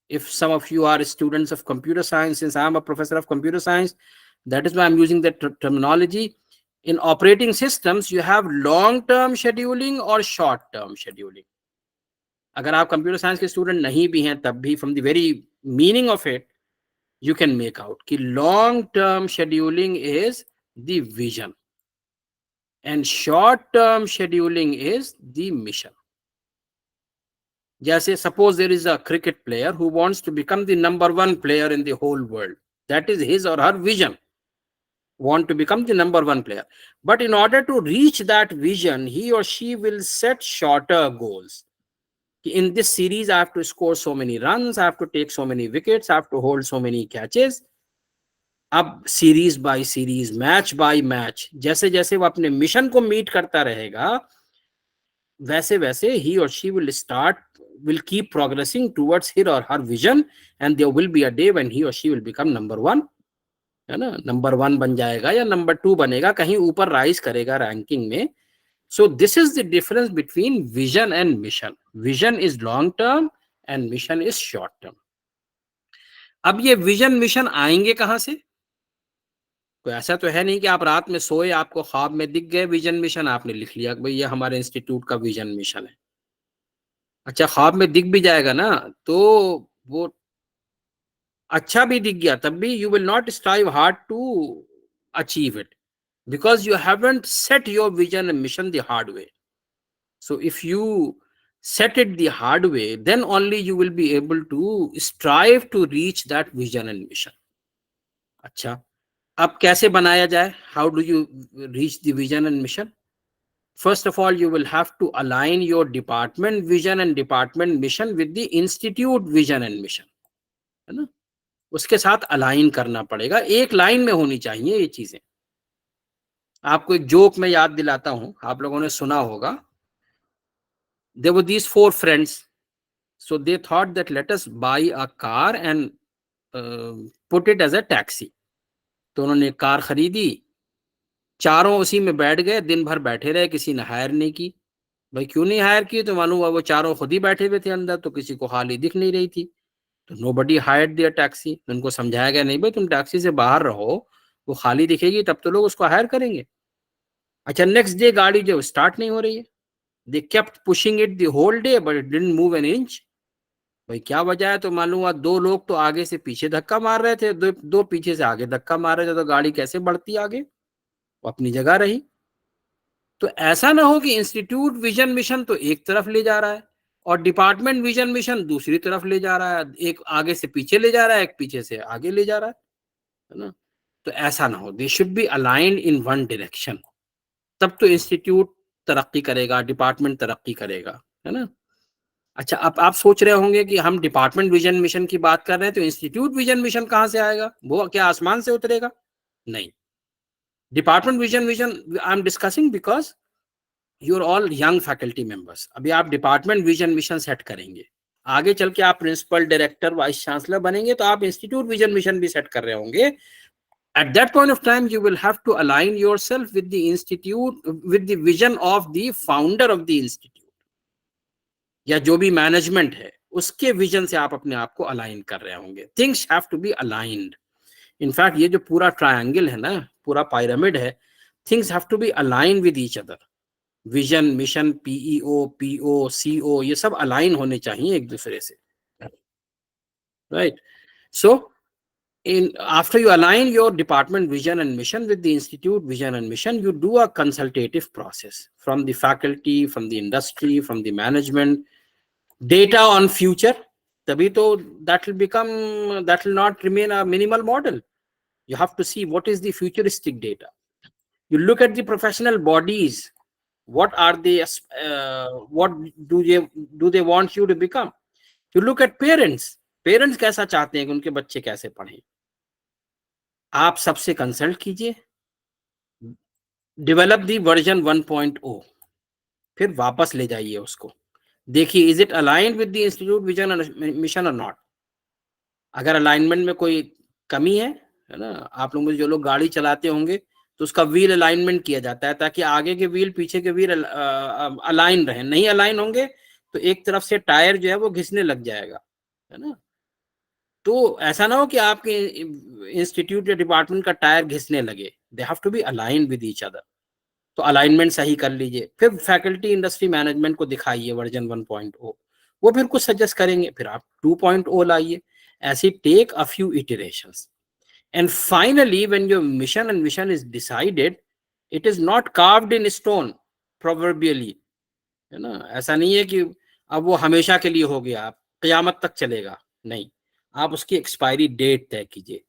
if some of you are students of computer science, since I am a professor of computer science, that is why I'm using that terminology. In operating systems, you have long-term scheduling or short-term scheduling. अगर आप computer science के student नहीं भी हैं तब भी from the very meaning of it, you can make out कि long-term scheduling is the vision and short-term scheduling is the mission. जैसे suppose there is a cricket player who wants to become the number one player in the whole world. That is his or her vision. Want to become the number one player. But in order to reach that vision, he or she will set shorter goals. In this series, I have to score so many runs, I have to take so many wickets, I have to hold so many catches. अब series by series, match by match, जैसे जैसे वो अपने mission को meet करता रहेगा, वैसे वैसे he or she will keep progressing towards his or her vision, and there will be a day when he or she will become number one. है ना, नंबर 1 बन जाएगा या नंबर 2 बनेगा, कहीं ऊपर राइज करेगा रैंकिंग में. सो this is the difference between vision and mission. Vision is long term and mission is short term. अब ये विजन मिशन आएंगे कहां से? कोई ऐसा तो है नहीं कि आप रात में सोए, आपको ख्वाब में दिख गए विजन मिशन, आपने लिख लिया कि भाई ये हमारे इंस्टीट्यूट का विजन मिशन है. अच्छा, ख्वाब में दिख भी जाएगा ना तो वो अच्छा भी दिख गया तब भी you will not strive hard to achieve it because you haven't set your vision and mission the hard way. So if you set it the hard way, then only you will be able to strive to reach that vision and mission. अच्छा, अब कैसे बनाया जाए? How do you reach the vision and mission? First of all, you will have to align your department vision and department mission with the institute vision and mission. है ना, उसके साथ align करना पड़ेगा. एक लाइन में होनी चाहिए ये चीजें. आपको एक जोक में याद दिलाता हूं, आप लोगों ने सुना होगा. There were these 4 friends. So they thought that let us buy a car and put it as a taxi. तो उन्होंने कार खरीदी, चारों उसी में बैठ गए, दिन भर बैठे रहे, किसी ने हायर नहीं की. भाई क्यों नहीं हायर की? तो मानो वो चारों खुद ही बैठे हुए थे अंदर, तो किसी को खाली दिख नहीं रही थी. तो nobody hired their taxi. उनको समझाया गया नहीं भाई तुम टैक्सी से बाहर रहो, वो खाली दिखेगी तब तो लोग उसको हायर करेंगे. अच्छा, नेक्स्ट डे गाड़ी जो स्टार्ट नहीं हो रही है. They kept pushing it the whole day but it didn't move an inch. भाई क्या वजह है, तो मालूम हुआ 2 लोग तो आगे से पीछे धक्का मार रहे थे, दो पीछे से आगे धक्का मार रहे थे, तो गाड़ी कैसे बढ़ती आगे, वो अपनी जगह रही। तो ऐसा ना हो कि इंस्टीट्यूट विजन मिशन तो एक तरफ ले जा रहा है और डिपार्टमेंट विजन मिशन दूसरी तरफ ले जा रहा है, एक आगे से पीछे ले जा रहा है, एक पीछे से आगे ले जा रहा है ना। तो ऐसा ना हो, they should be aligned in one direction, तब तो इंस्टीट्यूट तरक्की करेगा, डिपार्टमेंट तरक्की करेगा, है ना। अच्छा, अब आप सोच रहे होंगे कि हम डिपार्टमेंट विजन मिशन की बात कर रहे हैं तो इंस्टीट्यूट विजन मिशन कहाँ से आएगा, वो क्या आसमान से उतरेगा? नहीं, department vision I am discussing because you are all young faculty members. अभी आप डिपार्टमेंट विजन मिशन सेट करेंगे, आगे चल के आप प्रिंसिपल, डायरेक्टर, वाइस चांसलर बनेंगे तो आप इंस्टीट्यूट विजन मिशन भी सेट कर रहे होंगे। At that point of time, you will have to align yourself with the institute, with the vision of the founder of the institute, या जो भी मैनेजमेंट है उसके विजन से आप अपने आप को अलाइन कर रहे होंगे। Things have to be aligned. In fact ये जो पूरा ट्रायंगल है ना, पूरा पिरामिड है, things have to be align with each other. Vision, mission, PEO, PO, CO, ये सब अलाइन होने चाहिए एक दूसरे से, right. So after you align your department vision and mission with the institute vision and mission, you do a consultative process from the faculty, from the industry, from the management, data on future. Tabhi to that will not remain a minimal model. You have to see what is the futuristic data. You look at the professional bodies, what are they, what do they want you to become. You look at parents कैसा चाहते हैं कि उनके बच्चे कैसे पढ़ें, आप सबसे कंसल्ट कीजिए, डेवलप दी वर्जन 1.0, फिर वापस ले जाइए उसको, देखिए is it aligned with the institute vision and mission और नॉट। अगर अलाइनमेंट में कोई कमी है ना, आप लोग जो लोग गाड़ी चलाते होंगे तो उसका व्हील अलाइनमेंट किया जाता है ताकि आगे के व्हील पीछे के व्हील अलाइन रहे। नहीं अलाइन होंगे तो एक तरफ से टायर जो है वो घिसने लग जाएगा, है ना। तो ऐसा ना हो कि आपके इंस्टीट्यूट या डिपार्टमेंट का टायर घिसने लगे, they have to be align with each other. तो अलाइनमेंट सही कर लीजिए, फिर फैकल्टी, इंडस्ट्री, मैनेजमेंट को दिखाइए वर्जन 1.0, वो फिर कुछ सजेस्ट करेंगे, फिर आप 2.0 लाइए। ऐसे take a few iterations and finally when your mission and vision is decided, it is not carved in stone proverbially, है ना। ऐसा नहीं है कि अब वो हमेशा के लिए हो गया, क़यामत तक चलेगा, नहीं। आप उसकी एक्सपायरी डेट तय कीजिए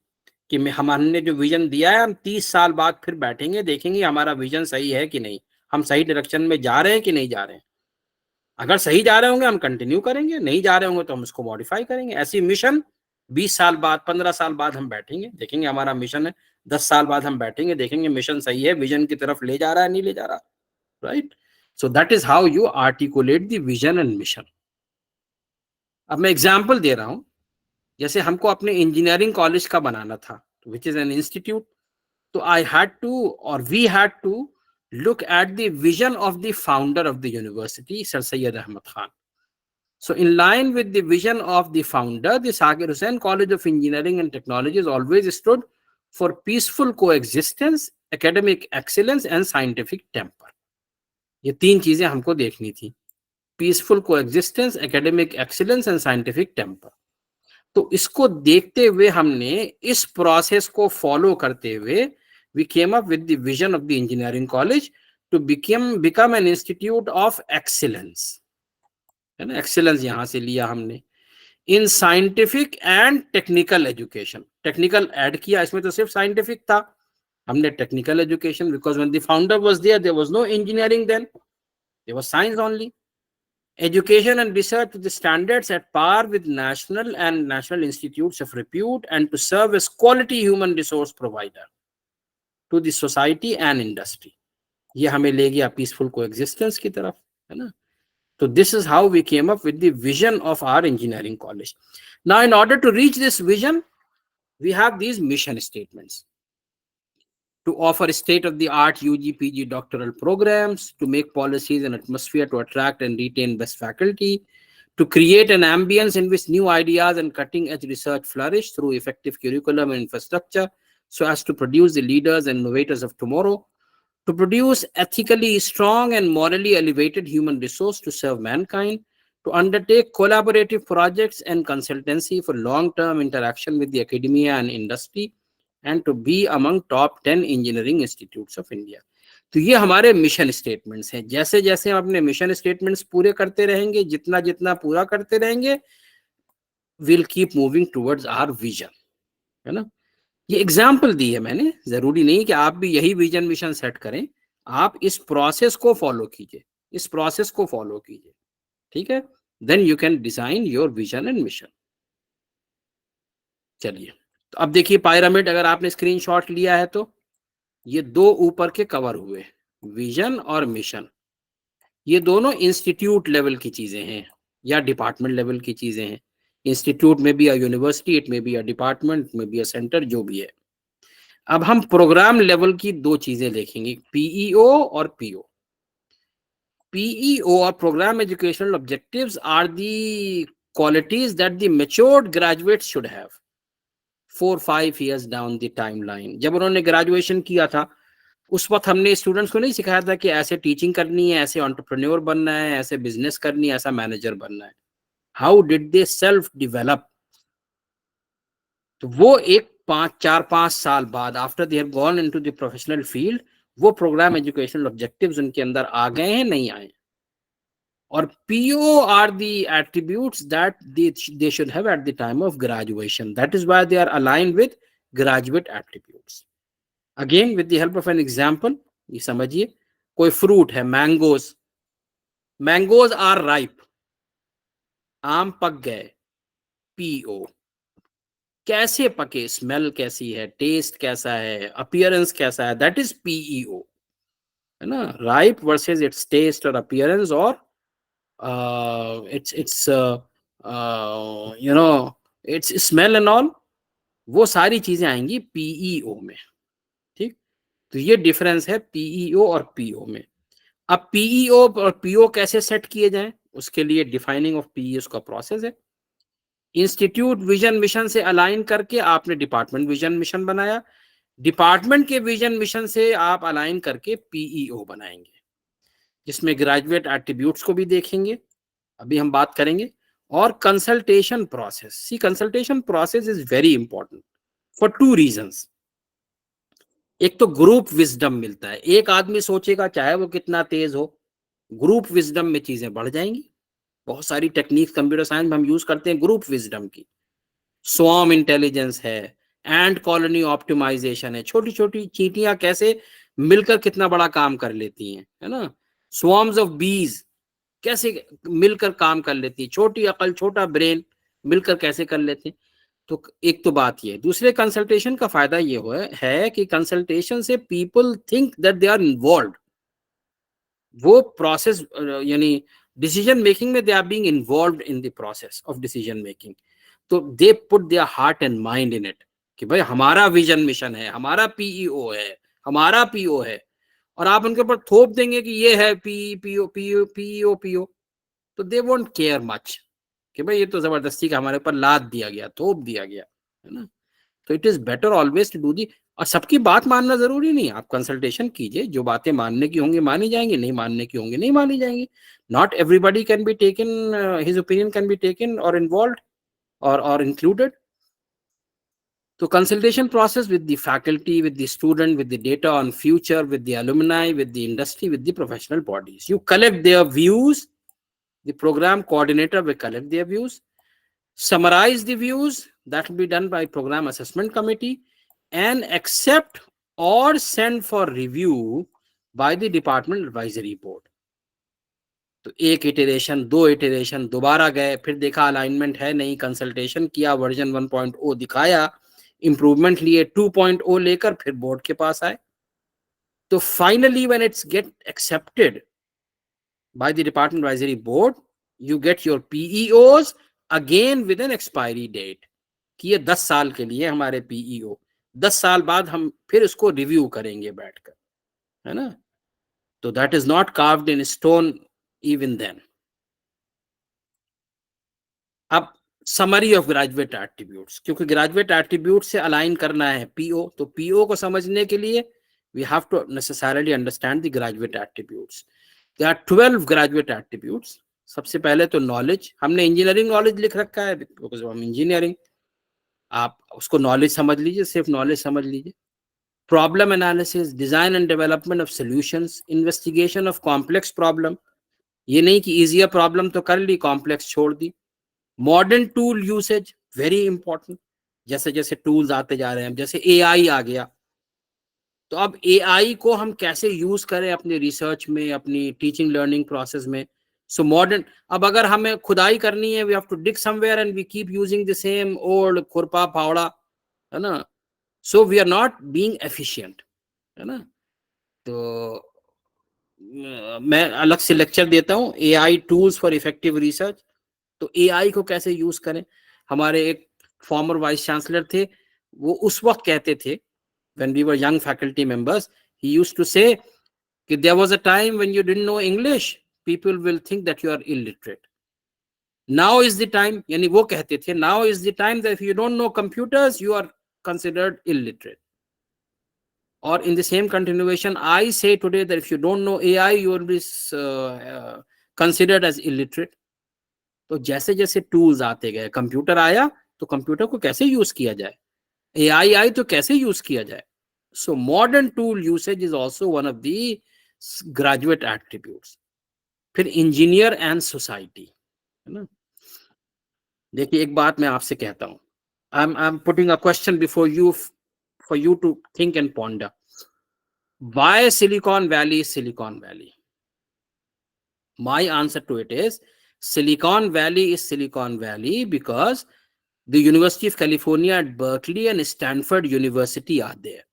कि हमने जो विजन दिया है, हम 30 साल बाद फिर बैठेंगे, देखेंगे हमारा विजन सही है कि नहीं, हम सही डायरेक्शन में जा रहे हैं कि नहीं जा रहे हैं। अगर सही जा रहे होंगे हम कंटिन्यू करेंगे, नहीं जा रहे होंगे तो हम उसको मॉडिफाई करेंगे। ऐसी मिशन 20 साल बाद, 15 साल बाद हम बैठेंगे, देखेंगे हमारा मिशन है, 10 साल बाद हम बैठेंगे, देखेंगे मिशन सही है, विजन की तरफ ले जा रहा है, नहीं ले जा रहा, right. So that is how you articulate the vision and mission. अब मैं एग्जाम्पल दे रहा हूं, जैसे हमको अपने इंजीनियरिंग कॉलेज का बनाना था, विच इज एन इंस्टीट्यूट, तो आई हैड टू और we had to look at the vision of the founder of the university, Sir Syed Ahmad Khan. So in line with the vision of the founder, the Zakir Hussain College of Engineering and Technology has always stood for peaceful coexistence, academic excellence and scientific temper. ये 3 चीजें हमको देखनी थी, peaceful coexistence, academic excellence and scientific temper. तो इसको देखते हुए हमने इस प्रोसेस को फॉलो करते हुए we came up with the vision of the engineering college to become an institute of excellence, है ना। excellence यहां से लिया हमने, in scientific and technical education। technical add किया, इसमें तो सिर्फ scientific था, हमने technical education, because when the founder was there was no engineering then, there was science only। education and research to the standards at par with national and national institutes of repute and to serve as quality human resource provider to the society and industry। ये हमें ले गया peaceful coexistence की तरफ, है ना। तो this is how we came up with the vision of our engineering college। Now in order to reach this vision, we have these mission statements: to offer state-of-the-art UG PG doctoral programs, to make policies and atmosphere to attract and retain best faculty, to create an ambience in which new ideas and cutting-edge research flourish through effective curriculum and infrastructure, so as to produce the leaders and innovators of tomorrow, to produce ethically strong and morally elevated human resource to serve mankind, to undertake collaborative projects and consultancy for long-term interaction with the academia and industry, and to be among top 10 engineering institutes of India. तो ये हमारे mission statements हैं. जैसे जैसे हम अपने mission statements पूरे करते रहेंगे, जितना जितना पूरा करते रहेंगे, we'll keep moving towards our vision. है ना? ये एग्जाम्पल दी है मैंने. जरूरी नहीं कि आप भी यही विजन मिशन सेट करें. आप इस प्रोसेस को फॉलो कीजिए, इस प्रोसेस को फॉलो कीजिए. ठीक है? Then you can design your vision and mission. चलिए, तो अब देखिए पायरामिड, अगर आपने स्क्रीनशॉट लिया है तो ये दो यूपर के कवर हुए, विजन और मिशन. ये दोनों इंस्टीट्यूट लेवल की चीजें हैं या डिपार्टमेंट लेवल की चीजें हैं. इंस्टीट्यूट में भी, यूनिवर्सिटी, इट में भी, डिपार्टमेंट में भी, सेंटर, जो भी है. अब हम प्रोग्राम लेवल की दो चीजें देखेंगे, पीईओ और PO. PEO or program educational objectives are the qualities that the matured graduates should have 4-5 years down the timeline. जब उन्होंने ग्रेजुएशन किया था उस वक्त हमने स्टूडेंट्स को नहीं सिखाया था कि ऐसे टीचिंग करनी है, ऐसे एंटरप्रेन्योर बनना है, ऐसे बिजनेस करनी है, ऐसा मैनेजर बनना है. How did they self develop? तो वो एक 4-5 साल बाद, after they have gone into the professional field, वो प्रोग्राम एजुकेशनल ऑब्जेक्टिव्स उनके अंदर आ गए हैं, नहीं आए. और PO are the attributes that they should have at the time of graduation. That is why they are aligned with graduate attributes. Again, with the help of an example, ये समझिए, कोई फ्रूट है, मैंगोज. मैंगोज आर राइप, आम पक गए, PO. कैसे पके, smell कैसी है, टेस्ट कैसा है, अपीयरेंस कैसा है, दैट इज PEO. है ना? राइप वर्सेस इट्स टेस्ट और अपीयरेंस, और it's its smell and all, वो सारी चीजें आएंगी PEO में. ठीक? तो ये डिफरेंस है PEO और PO में. अब PEO और PO कैसे सेट किए जाएं, उसके लिए डिफाइनिंग ऑफ PEO का प्रोसेस है. इंस्टीट्यूट विजन मिशन से अलाइन करके आपने डिपार्टमेंट विजन मिशन बनाया. डिपार्टमेंट के विजन मिशन से आप अलाइन करके PEO बनाएंगे, जिसमें ग्रेजुएट एट्रीब्यूट्स को भी देखेंगे, अभी हम बात करेंगे. और consultation process. See, consultation process is very important for 2 reasons. एक तो ग्रुप विजडम मिलता है. एक आदमी सोचेगा चाहे वो कितना तेज हो, ग्रुप विजडम में चीजें बढ़ जाएंगी. बहुत सारी टेक्निक्स कंप्यूटर साइंस में हम यूज करते हैं ग्रुप विजडम की. स्वॉर्म इंटेलिजेंस है, एंड कॉलोनी ऑप्टिमाइजेशन है. छोटी छोटी चींटियां कैसे मिलकर कितना बड़ा काम कर लेती हैं, है ना? स्वॉर्म्स ऑफ बीज कैसे मिलकर काम कर लेती है, छोटी अकल, छोटा ब्रेन मिलकर कैसे कर लेते हैं. तो एक तो बात ये. दूसरे, कंसल्टेशन का फायदा ये है कि कंसल्टेशन से people think that they are involved. वो प्रोसेस यानी डिसीजन मेकिंग में they are being involved in the process of decision making. तो they put their heart and mind in it कि भाई हमारा विजन मिशन है, हमारा PEO है, हमारा PO है. और आप उनके ऊपर थोप देंगे कि ये है PEO, तो दे वोंट केयर मच कि भाई ये तो जबरदस्ती का हमारे ऊपर लाद दिया गया, थोप दिया गया, है ना? तो it is better always to do the. और सबकी बात मानना जरूरी नहीं. आप कंसल्टेशन कीजिए, जो बातें मानने की होंगी मानी जाएंगी, नहीं मानने की होंगी नहीं मानी जाएंगी. Not everybody can be taken, his opinion can be taken और इन्वॉल्व्ड और included. So consultation process with the faculty, with the student, with the data on future, with the alumni, with the industry, with the professional bodies. You collect their views. The program coordinator will collect their views, summarize the views. That will be done by program assessment committee, and accept or send for review by the department advisory board. तो एक iteration, 2 iteration, दोबारा गए, फिर देखा alignment है नहीं, consultation किया, version 1.0 दिखाया, इंप्रूवमेंट लिए, 2.0 लेकर फिर बोर्ड के पास आए. तो finally when it's get accepted by the department advisory board, you get your PEOs again with an expiry date कि ये 10 साल के लिए हमारे PEO. 10 साल बाद हम फिर इसको रिव्यू करेंगे बैठकर, है ना? तो that is not carved in stone even then. अब समरी ऑफ ग्रेजुएट एट्रीब्यूट्स, क्योंकि ग्रेजुएट एट्रीब्यूट से अलाइन करना है PO, तो PO को समझने के लिए we have to necessarily understand the graduate attributes. There are 12 graduate attributes. सबसे पहले तो नॉलेज, हमने इंजीनियरिंग नॉलेज लिख रखा है बिकॉज हम इंजीनियरिंग, आप उसको नॉलेज समझ लीजिए, सिर्फ नॉलेज समझ लीजिए। Problem analysis, design and development of solutions, investigation of complex problem, ये नहीं कि इजियर प्रॉब्लम तो कर ली, कॉम्प्लेक्स छोड़ दी। Modern tool usage, very important, जैसे जैसे टूल्स आते जा रहे हैं, जैसे एआई आ गया, तो अब एआई को हम कैसे यूज करें अपने रिसर्च में, अपनी टीचिंग लर्निंग प्रोसेस में। सो मॉडर्न, अब अगर हमें खुदाई करनी है, we have to dig somewhere and we keep using the same old खुरपा फावड़ा, है ना, so we are not being efficient, है ना। तो मैं अलग से लेक्चर देता हूँ, AI tools for effective research. तो एआई को कैसे यूज करें, हमारे एक फॉर्मर वाइस चांसलर थे, वो उस वक्त कहते थे, when we were young faculty members, he used to say that there was a time when you didn't know English, people will think that you are illiterate. Now is the time, यानी वो कहते थे, now is the time that if you don't know computers, you are considered illiterate. Or in the same continuation, I say today that if you don't know AI, you will be considered as illiterate. तो जैसे जैसे tools आते गए, computer आया तो computer को कैसे use किया जाए, एआई आई तो कैसे यूज किया जाए। So modern tool usage is also one of the graduate attributes. फिर इंजीनियर एंड सोसाइटी, है ना। देखिए एक बात मैं आपसे कहता हूं, I am putting a question before you, for you to think and ponder, why Silicon Valley is Silicon Valley. My answer to it is Silicon Valley is Silicon Valley because the University of California at Berkeley and Stanford University are there.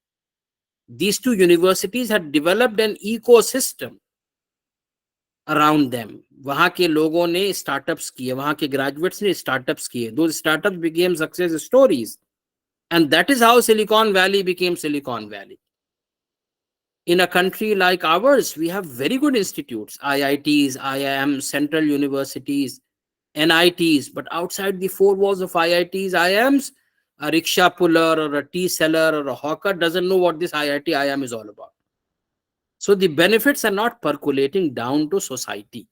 These two universities had developed an ecosystem around them. वहां के लोगों ने startups किए, वहां के graduates ने startups किए, those startups became success stories, and that is how Silicon Valley became Silicon Valley. In a country like ours, we have very good institutes, IITs, IIMs, central universities, NITs, but outside the four walls of IITs, IIMs, a rickshaw puller or a tea seller or a hawker doesn't know what this IIT, IIM is all about. So the benefits are not percolating down to society.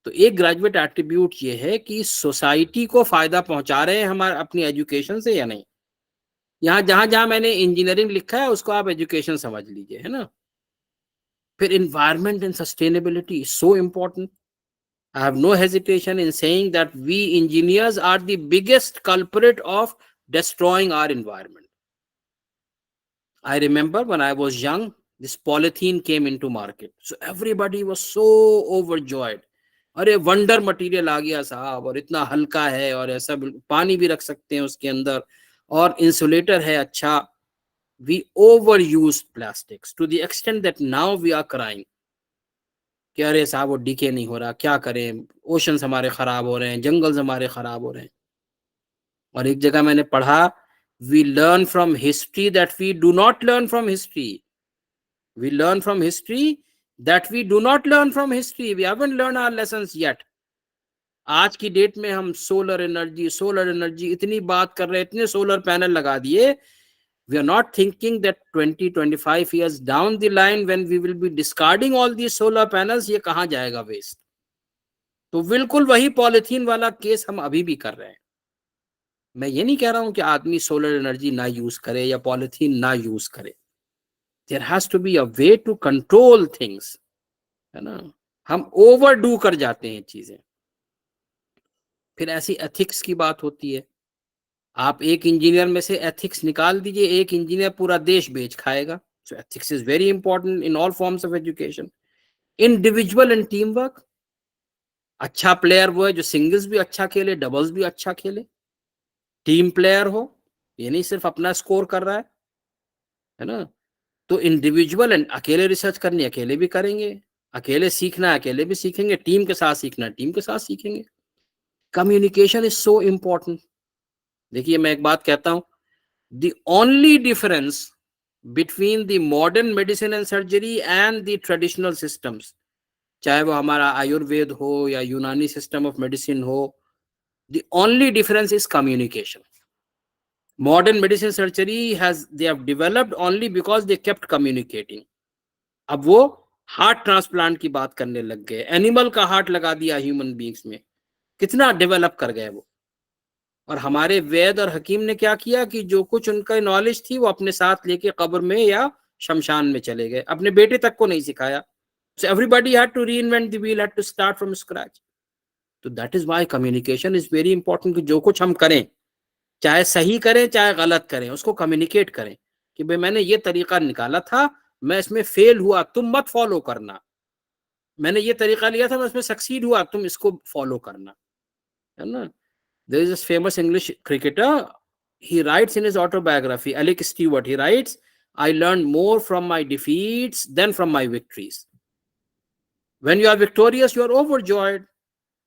तो एक graduate attribute ये है कि society को फायदा पहुंचा रहे हैं हमारे अपनी एजुकेशन से या नहीं। यहाँ जहां जहां मैंने इंजीनियरिंग लिखा है उसको आप एजुकेशन समझ लीजिए, है ना। फिर environment and sustainability is so important. I have no hesitation in saying that we engineers are the biggest culprit of destroying our environment. I remember when I was young, this polythene came into market. So everybody was so overjoyed. अरे wonder material आ गया साहब, और इतना हल्का है, और ऐसा पानी भी रख सकते हैं उसके अंदर, और इंसुलेटर है अच्छा। We overused plastics to the extent that now we are crying कि अरे साहब वो डीके नहीं हो रहा, क्या करें, ओशंस हमारे खराब हो रहे हैं, जंगल्स हमारे खराब हो रहे हैं। और एक जगह मैंने पढ़ा, we learn from history that we do not learn from history, we learn from history that we do not learn from history, we haven't learn our lessons yet. आज की डेट में हम सोलर एनर्जी इतनी बात कर रहे हैं, इतने सोलर पैनल लगा दिए, we are not thinking that 20-25 years down the line when we will be discarding all these solar panels, ये कहाँ जाएगा वेस्ट। तो बिल्कुल वही पॉलिथीन वाला केस हम अभी भी कर रहे हैं। मैं ये नहीं कह रहा हूं कि आदमी सोलर एनर्जी ना यूज करे या पॉलिथीन ना यूज करे, there has to be a way to control things, है ना। हम ओवरडू कर जाते हैं चीजें। फिर ऐसी एथिक्स की बात होती है, आप एक इंजीनियर में से एथिक्स निकाल दीजिए, एक इंजीनियर पूरा देश बेच खाएगा। सो ethics is very important in all forms of education. Individual and team work, अच्छा प्लेयर वो है जो सिंगल्स भी अच्छा खेले, डबल्स भी अच्छा खेले, टीम प्लेयर हो, ये नहीं सिर्फ अपना स्कोर कर रहा है ना। तो इंडिविजुअल एंड अकेले रिसर्च करनी अकेले भी करेंगे, अकेले सीखना अकेले भी सीखेंगे, टीम के साथ सीखना टीम के साथ सीखेंगे। Communication is so important. देखिए मैं एक बात कहता हूं, the only difference between the modern medicine and surgery and the traditional systems, चाहे वो हमारा आयुर्वेद हो या यूनानी सिस्टम ऑफ मेडिसिन हो, the only difference is communication. Modern medicine surgery has they have developed only because they kept communicating. अब वो heart transplant की बात करने लग गए, एनिमल का हार्ट लगा दिया ह्यूमन बींग्स में, कितना डेवलप कर गए वो। और हमारे वैद और हकीम ने क्या किया कि जो कुछ उनका नॉलेज थी वो अपने साथ लेके कब्र में या शमशान में चले गए, अपने बेटे तक को नहीं सिखाया। So everybody had to reinvent the wheel, had to start from scratch. तो that is why communication is very important, कि जो कुछ हम करें, चाहे सही करें चाहे गलत करें, उसको कम्युनिकेट करें कि भाई मैंने ये तरीका निकाला था, मैं इसमें फेल हुआ, तुम मत फॉलो करना, मैंने ये तरीका लिया था, मैं इसमें सक्सीड हुआ, तुम इसको फॉलो करना, है ना। There is this famous English cricketer, he writes in his autobiography, Alec Stewart, he writes, I learned more from my defeats than from my victories. When you are victorious, you are overjoyed.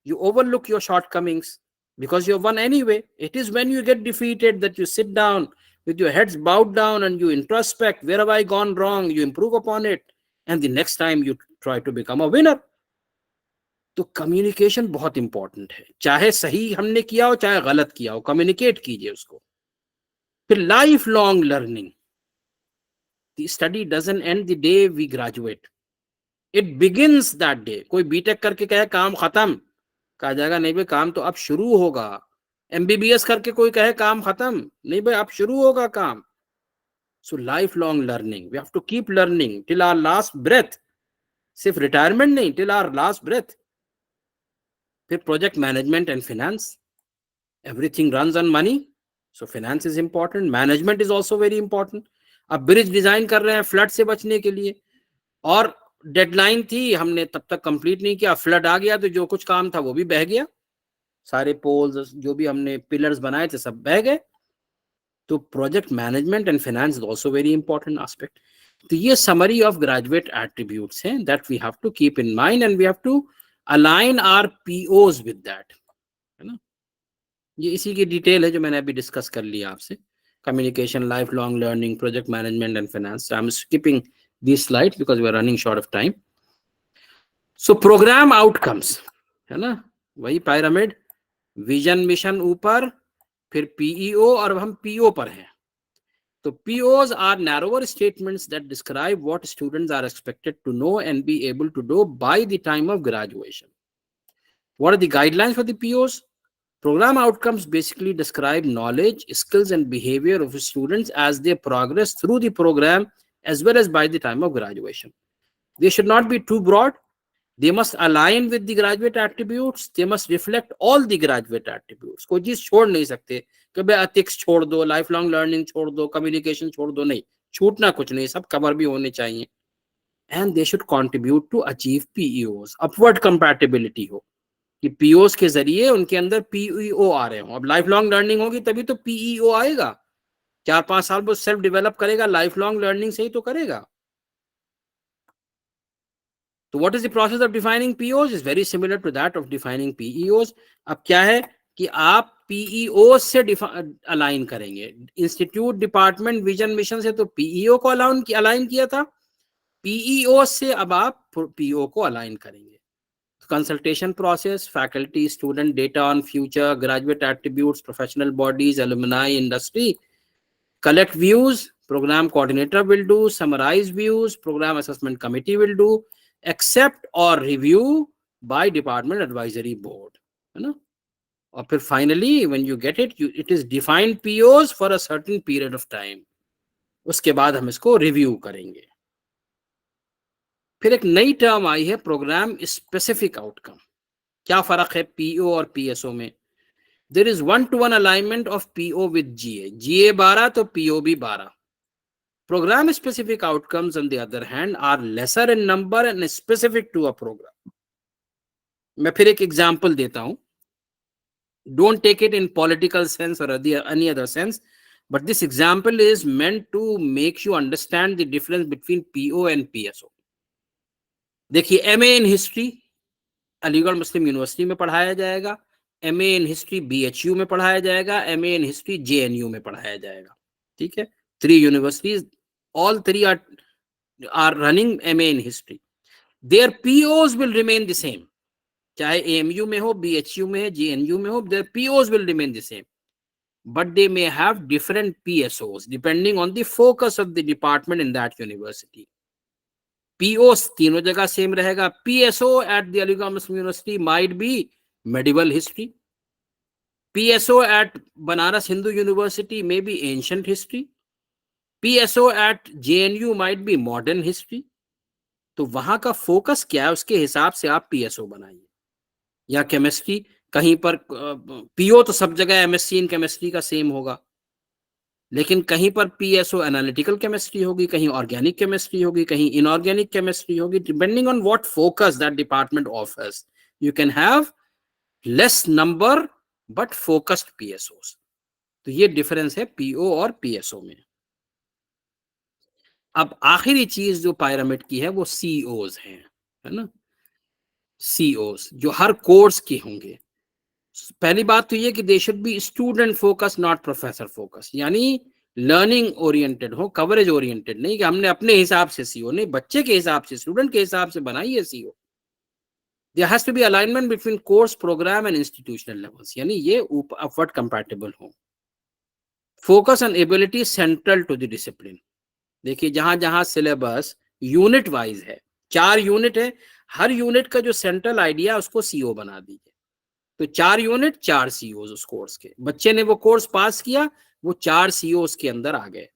You overlook your shortcomings because you have won anyway. It is when you get defeated that you sit down with your heads bowed down and you introspect, where have I gone wrong? You improve upon it. And the next time you try to become a winner. तो communication बहुत important है, चाहे सही हमने किया हो चाहे गलत किया हो, कम्युनिकेट कीजिए उसको। फिर life long learning, the study doesn't end the day we graduate, it begins that day. कोई बीटेक करके कहे काम खत्म, कहा जाएगा नहीं भाई काम तो अब शुरू होगा। एमबीबीएस करके कोई कहे काम खत्म, नहीं भाई अब शुरू होगा काम। So life long learning, we have to keep learning till our last breath, सिर्फ रिटायरमेंट नहीं, टिल आवर लास्ट ब्रेथ। फिर project management and finance, everything runs on money, so finance is important, management is also very important. अब bridge design कर रहे हैं flood से बचने के लिए, और डेडलाइन थी, हमने तब तक कंप्लीट नहीं किया, फ्लड आ गया तो जो कुछ काम था वो भी बह गया, सारे पोल्स जो भी हमने पिलर्स बनाए थे सब बह गए। तो project management and finance is also very important aspect. तो ये समरी ऑफ ग्रेजुएट एट्रीब्यूट्स हैं that we have to keep in mind and we have to align our POs with that, है ना। ये इसी की डिटेल है जो मैंने अभी डिस्कस कर लिया आपसे, communication, life long learning, project management and finance. I am skipping these slides because we are running short of time. So program outcomes, है ना, वही pyramid, विजन मिशन ऊपर, फिर पीईओ, और हम पीओ पर हैं। तो POs are narrower statements that describe what students are expected to know and be able to do by the time of graduation. What are the guidelines for the POs? Program outcomes basically describe knowledge, skills and behavior of students as they progress through the program as well as by the time of graduation. They should not be too broad. They must align with the graduate attributes. They must reflect all the graduate attributes. कोई चीज छोड़ नहीं सकते कि भाई ethics छोड़ दो, life long learning छोड़ दो, कम्युनिकेशन छोड़ दो, नहीं, छूटना कुछ नहीं, सब कवर भी होने चाहिए। And they should contribute to achieve PEOs. Upward compatibility हो कि POs के जरिए उनके अंदर PEO आ रहे हो। अब लाइफ लॉन्ग लर्निंग होगी तभी तो PEO आएगा। 4-5 साल वो सेल्फ डेवलप करेगा, लाइफ लॉन्ग लर्निंग से ही तो करेगा। तो what is the process of defining POs? Is very similar to that of defining PEOs. अब क्या है कि आप पीईओ से अलाइन करेंगे, इंस्टीट्यूट, डिपार्टमेंट, विजन, मिशन से तो पीईओ को अलाइन किया था, पीईओ से अब आप पीओ को अलाइन करेंगे। Consultation process, faculty, student, data on future, graduate attributes, professional bodies, alumni, industry, collect views, program coordinator will do, summarize views, program assessment committee will do, accept or review by department advisory board, है ना। और फिर finally when you get it, it is defined POs for a certain period of time, उसके बाद हम इसको review करेंगे। फिर एक नई टर्म आई है प्रोग्राम स्पेसिफिक आउटकम। क्या फर्क है पीओ और पीएसओ में? There is one-to-one alignment of PO with GA. GA 12 तो PO भी 12. Program specific outcomes on the other hand are lesser in number and specific to a program. मैं फिर एक एग्जांपल देता हूं. Don't take it in political sense or any other sense, but this example is meant to make you understand the difference between PO and PSO. देखिए, MA in history Aligarh Muslim university में पढ़ाया जाएगा, MA in history BHU में पढ़ाया जाएगा, MA in history JNU में पढ़ाया जाएगा। ठीक है, 3 universities, all 3 are running MA in history. Their POs will remain the same. चाहे AMU में हो, BHU में हो, JNU में हो, their POs will remain the same. But they may have different PSOs depending on the focus of the department in that university. PO तीनों जगह same रहेगा. PSO at the Aligarh Muslim University might be medieval history. PSO at Banaras Hindu University may be ancient history. PSO at JNU might be modern history. तो वहां का focus क्या है, उसके हिसाब से आप PSO बनाइए. या केमिस्ट्री, कहीं पर PO तो सब जगह MSc इन केमिस्ट्री का सेम होगा, लेकिन कहीं पर PSO एनालिटिकल केमिस्ट्री होगी, कहीं ऑर्गेनिक केमिस्ट्री होगी, कहीं इनऑर्गेनिक केमिस्ट्री होगी. Depending on what focus that department offers, you can have less number but focused PSOs. तो ये डिफरेंस है PO और PSO में. अब आखिरी चीज जो पायरामिड की है वो COs हैं, है ना. COs जो हर कोर्स के होंगे. पहली बात तो ये कि they should be student focus not professor focus, यानी लर्निंग ओरिएंटेड हो, कवरेज ओरिएंटेड नहीं कि हमने अपने हिसाब से CO, नहीं, बच्चे के हिसाब से, स्टूडेंट के हिसाब से बनाइए CO. There has to be alignment between course, program and institutional levels, यानी ये upward compatible हो. Focus on ability central to the discipline. देखिए जहां जहां सिलेबस यूनिट वाइज है, 4 यूनिट है, हर यूनिट का जो सेंट्रल आइडिया उसको CO बना दीजिए. तो 4 यूनिट 4 COs उस कोर्स के. बच्चे ने वो कोर्स पास किया, वो 4 COs के अंदर आ गए.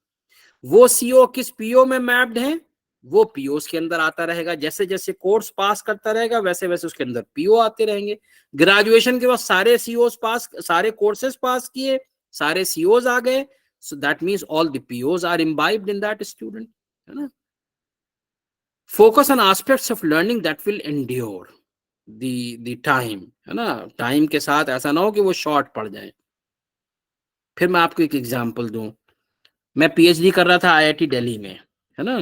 वो CO किस PO में मैप्ड है, वो POs के अंदर आता रहेगा. जैसे जैसे कोर्स पास करता रहेगा वैसे वैसे उसके अंदर PO आते रहेंगे. ग्रेजुएशन के बाद सारे COs पास, सारे कोर्सेज पास किए, सारे COs आ गए. So that means all the POs are imbibed in that student, है ना. Focus on aspects of learning that will endure the time, है ना. टाइम के साथ ऐसा ना हो कि वो शॉर्ट पड़ जाए. फिर मैं आपको एक एग्जांपल दूं. मैं PhD कर रहा था IIT दिल्ली में, है ना.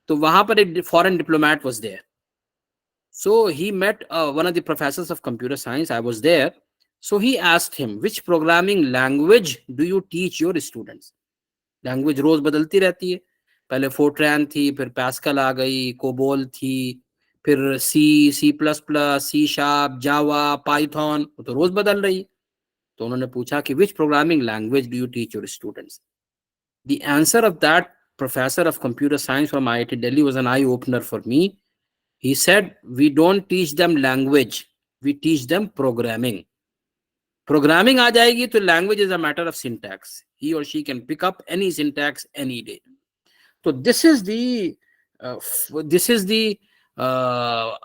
तो वहां पर एक foreign diplomat was there. So he met one of the professors of computer science. I was there. So he asked him, which programming language do you teach your students? Language रोज बदलती रहती है. पहले फोर्ट्रैन थी, फिर Pascal आ गई, COBOL थी, फिर C++, C#, जावा, पाइथन, तो रोज बदल रही. तो उन्होंने पूछा कि which programming language do you teach your students? The answer of that professor of computer science from IIT Delhi was an eye opener for me. He said, we don't teach them language, we teach them programming. Programming आ जाएगी तो language is a matter of syntax. He or she can pick up any syntax any day. So this is the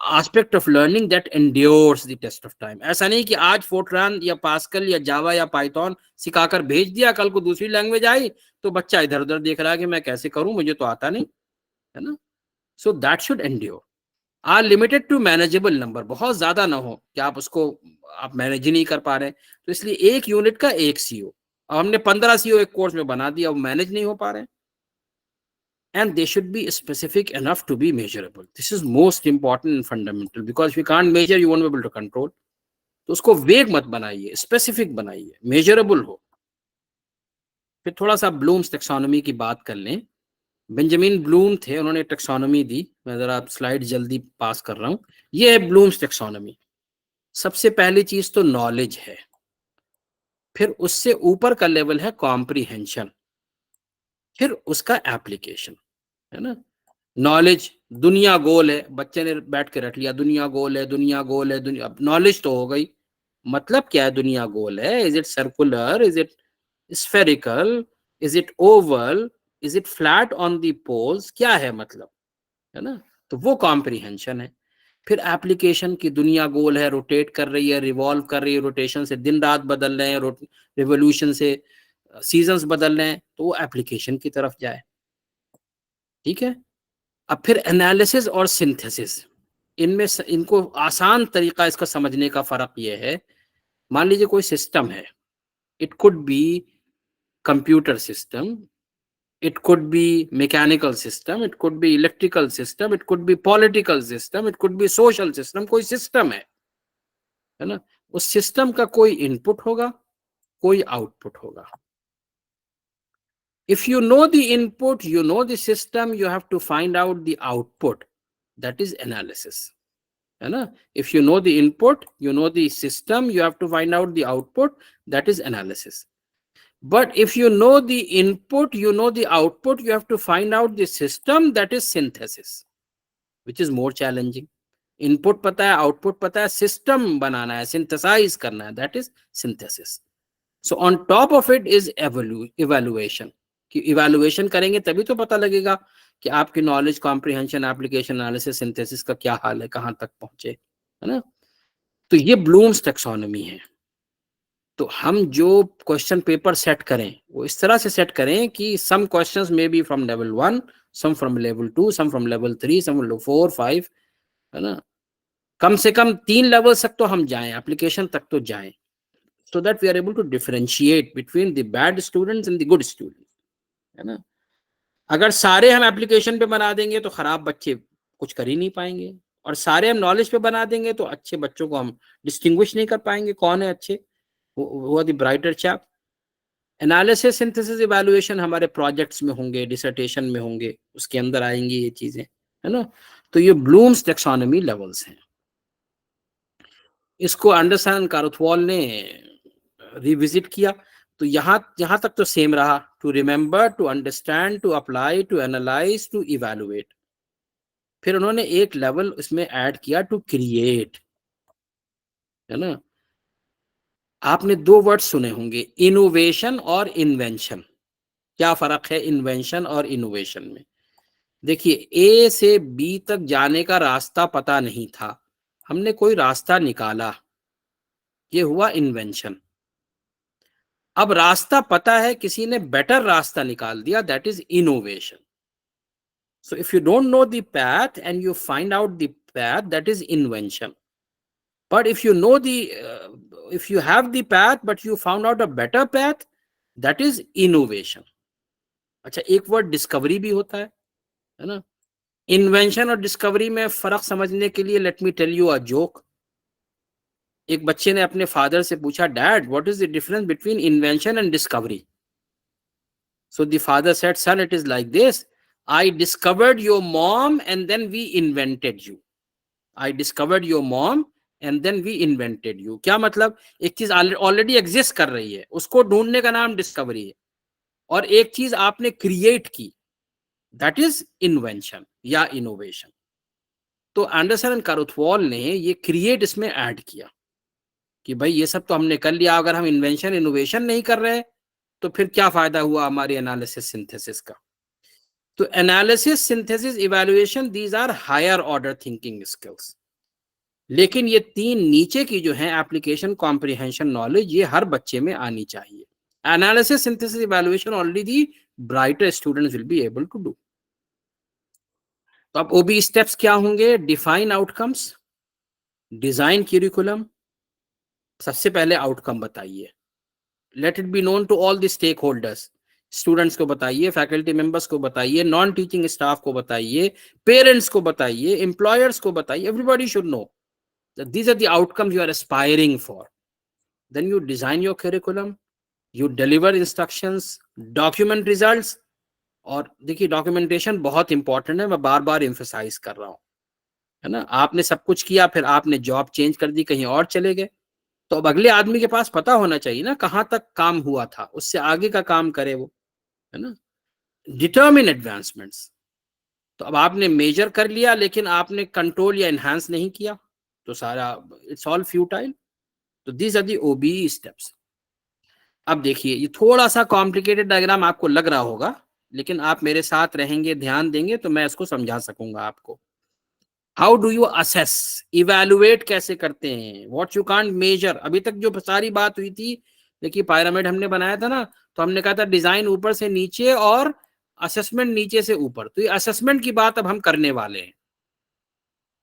aspect of learning that endures the test of time. ऐसा नहीं कि आज Fortran या pascal या जावा या Python सिखाकर भेज दिया, कल को दूसरी लैंग्वेज आई तो बच्चा इधर उधर देख रहा है कि मैं कैसे करूं, मुझे तो आता नहीं, है ना. So that should endure. Are limited to manageable number, बहुत ज्यादा ना हो कि आप उसको आप मैनेज ही नहीं कर पा रहे. तो इसलिए एक यूनिट का एक CO. अब हमने 15 CO एक कोर्स में बना दिया, वो मैनेज नहीं हो पा रहे. And they should be specific enough to be measurable. This is most important and fundamental, because if you can't measure, you won't be able to control. तो उसको वेग मत बनाइए, स्पेसिफिक बनाइए, मेजरेबल हो. फिर थोड़ा सा ब्लूम्स टेक्सोनॉमी की बात कर लें. बेंजामिन ब्लूम थे, उन्होंने टेक्सोनॉमी दी. मैं जरा स्लाइड जल्दी पास कर रहा हूं. ये है ब्लूम्स टेक्सोनॉमी. सबसे पहली चीज तो नॉलेज है, फिर उससे ऊपर का लेवल है कॉम्प्रिहेंशन, फिर उसका एप्लीकेशन, है ना. नॉलेज, दुनिया गोल है, बच्चे ने बैठ के रट लिया दुनिया गोल है, दुनिया गोल है, दुनिया. नॉलेज तो हो गई, मतलब क्या है दुनिया गोल है. Is it circular, is it spherical, is it oval, is it flat on the poles, क्या है मतलब, है ना. तो वो कॉम्प्रिहेंशन है. फिर एप्लीकेशन की, दुनिया गोल है, रोटेट कर रही है, रिवॉल्व कर रही है, रोटेशन से दिन रात बदल रहे हैं, रिवोल्यूशन से सीजन्स बदल रहे हैं, तो वो एप्लीकेशन की तरफ जाए. ठीक है. अब फिर एनालिसिस और सिंथेसिस, इनमें इनको आसान तरीका इसका समझने का फर्क ये है. मान लीजिए कोई सिस्टम है, it could be computer system, it could be mechanical system, it could be electrical system, it could be political system, it could be social system. कोई सिस्टम है ना. उस सिस्टम का कोई इनपुट होगा, कोई आउटपुट होगा. If you know the input, you know the system, you have to find out the output. That is analysis, है ना. If you know the input, you know the system, you have to find out the output. That is analysis. But if you know the input, you know the output, you have to find out the system. That is synthesis. Which is more challenging. Input पता है, output पता है, system बनाना है, synthesise करना है, that is synthesis. So on top of it is evaluation, कि evaluation करेंगे तभी तो पता लगेगा कि आपकी knowledge, comprehension, application, analysis, synthesis का क्या हाल है, कहाँ तक पहुंचे, है ना। तो ये ब्लूम्स टैक्सोनॉमी है। तो हम जो क्वेश्चन पेपर सेट करें वो इस तरह से सेट करें कि some questions may be from level 1, some from level 2, some from level 3, some 4, 5, है ना। कम से कम 3 लेवल्स तक तो हम जाएं, एप्लीकेशन तक तो जाएं, so that we are able to differentiate between the bad students and the good students, है ना। अगर सारे हम एप्लीकेशन पे बना देंगे तो खराब बच्चे कुछ कर ही नहीं पाएंगे, और सारे हम नॉलेज पे बना देंगे तो अच्छे बच्चों को हम डिस्टिंग्विश नहीं कर पाएंगे कौन है अच्छे, वो the brighter chap. Analysis, synthesis, evaluation हमारे प्रोजेक्ट्स में होंगे, डिसर्टेशन में होंगे, उसके अंदर आएंगी ये चीजें, है ना। तो ये ब्लूम्स टैक्सोनॉमी लेवल्स हैं। इसको एंडरसन कारुथवाल ने रिविजिट किया, तो यहां तक तो सेम रहा, to remember, to understand, to apply, to analyse, to evaluate. फिर उन्होंने एक लेवल इसमें ऐड किया, टू क्रिएट, है ना। आपने 2 वर्ड सुने होंगे, इनोवेशन और इन्वेंशन। क्या फर्क है इन्वेंशन और इनोवेशन में? देखिए, ए से बी तक जाने का रास्ता पता नहीं था, हमने कोई रास्ता निकाला, ये हुआ इन्वेंशन। अब रास्ता पता है, किसी ने बेटर रास्ता निकाल दिया, that is innovation. So if you don't know the path and you find out the path, that is invention. But if you know if you have the path but you found out a better path, that is innovation. अच्छा, एक word discovery भी होता है ना। Invention और discovery में फर्क समझने के लिए let me tell you a joke. एक बच्चे ने अपने फादर से पूछा, dad what is the difference between invention and discovery? So the father said, son, it is like this. I discovered your mom and then we invented you. I discovered your mom and then we invented you. क्या मतलब? एक चीज already exist कर रही है, उसको ढूंढने का नाम डिस्कवरी है, और एक चीज आपने क्रिएट की, दैट इज इन्वेंशन या इनोवेशन। तो एंडरसन एंड कारुथवाल ने ये क्रिएट इसमें ऐड किया कि भाई ये सब तो हमने कर लिया, अगर हम इन्वेंशन इनोवेशन नहीं कर रहे तो फिर क्या फायदा हुआ हमारी एनालिसिस सिंथेसिस का। तो analysis, synthesis, evaluation, these are higher order thinking skills. लेकिन ये 3 नीचे की जो है, एप्लीकेशन, कॉम्प्रिहेंशन, नॉलेज, ये हर बच्चे में आनी चाहिए। Analysis, synthesis, evaluation only the brighter students will be able to do. तो अब ओबी स्टेप्स क्या होंगे? Define outcomes, design curriculum. सबसे पहले आउटकम बताइए, let it be known to all the stakeholders. Students को बताइए, फैकल्टी मेंबर्स को बताइए, नॉन टीचिंग स्टाफ को बताइए, पेरेंट्स को बताइए, एम्प्लॉयर्स को बताइए, everybody should know that these are the outcomes you are aspiring for. Then you design your curriculum, you deliver instructions, document results। और देखिए, डॉक्यूमेंटेशन बहुत इंपॉर्टेंट है, मैं बार बार एम्फसाइज कर रहा हूँ, है ना। आपने सब कुछ किया, फिर आपने जॉब चेंज कर दी, कहीं और चले गए, तो अब अगले आदमी के पास पता होना चाहिए ना कहाँ तक काम हुआ था, उससे आगे का काम करे वो, है ना। Determine advancements. तो अब आपने मेजर कर लिया लेकिन आपने कंट्रोल या एनहांस नहीं किया, तो सारा इट्स ऑल फ्यूटाइल। तो these are the OB steps. अब देखिए, ये थोड़ा सा कॉम्प्लिकेटेड डायग्राम आपको लग रहा होगा, लेकिन आप मेरे साथ रहेंगे, ध्यान देंगे, तो मैं इसको समझा सकूंगा आपको। How do you assess, evaluate कैसे करते हैं, व्हाट यू कांट मेजर। अभी तक जो सारी बात हुई थी, देखिए पिरामिड हमने बनाया था ना, तो हमने कहा था डिजाइन ऊपर से नीचे और असेसमेंट नीचे से ऊपर। तो ये असेसमेंट की बात अब हम करने वाले हैं।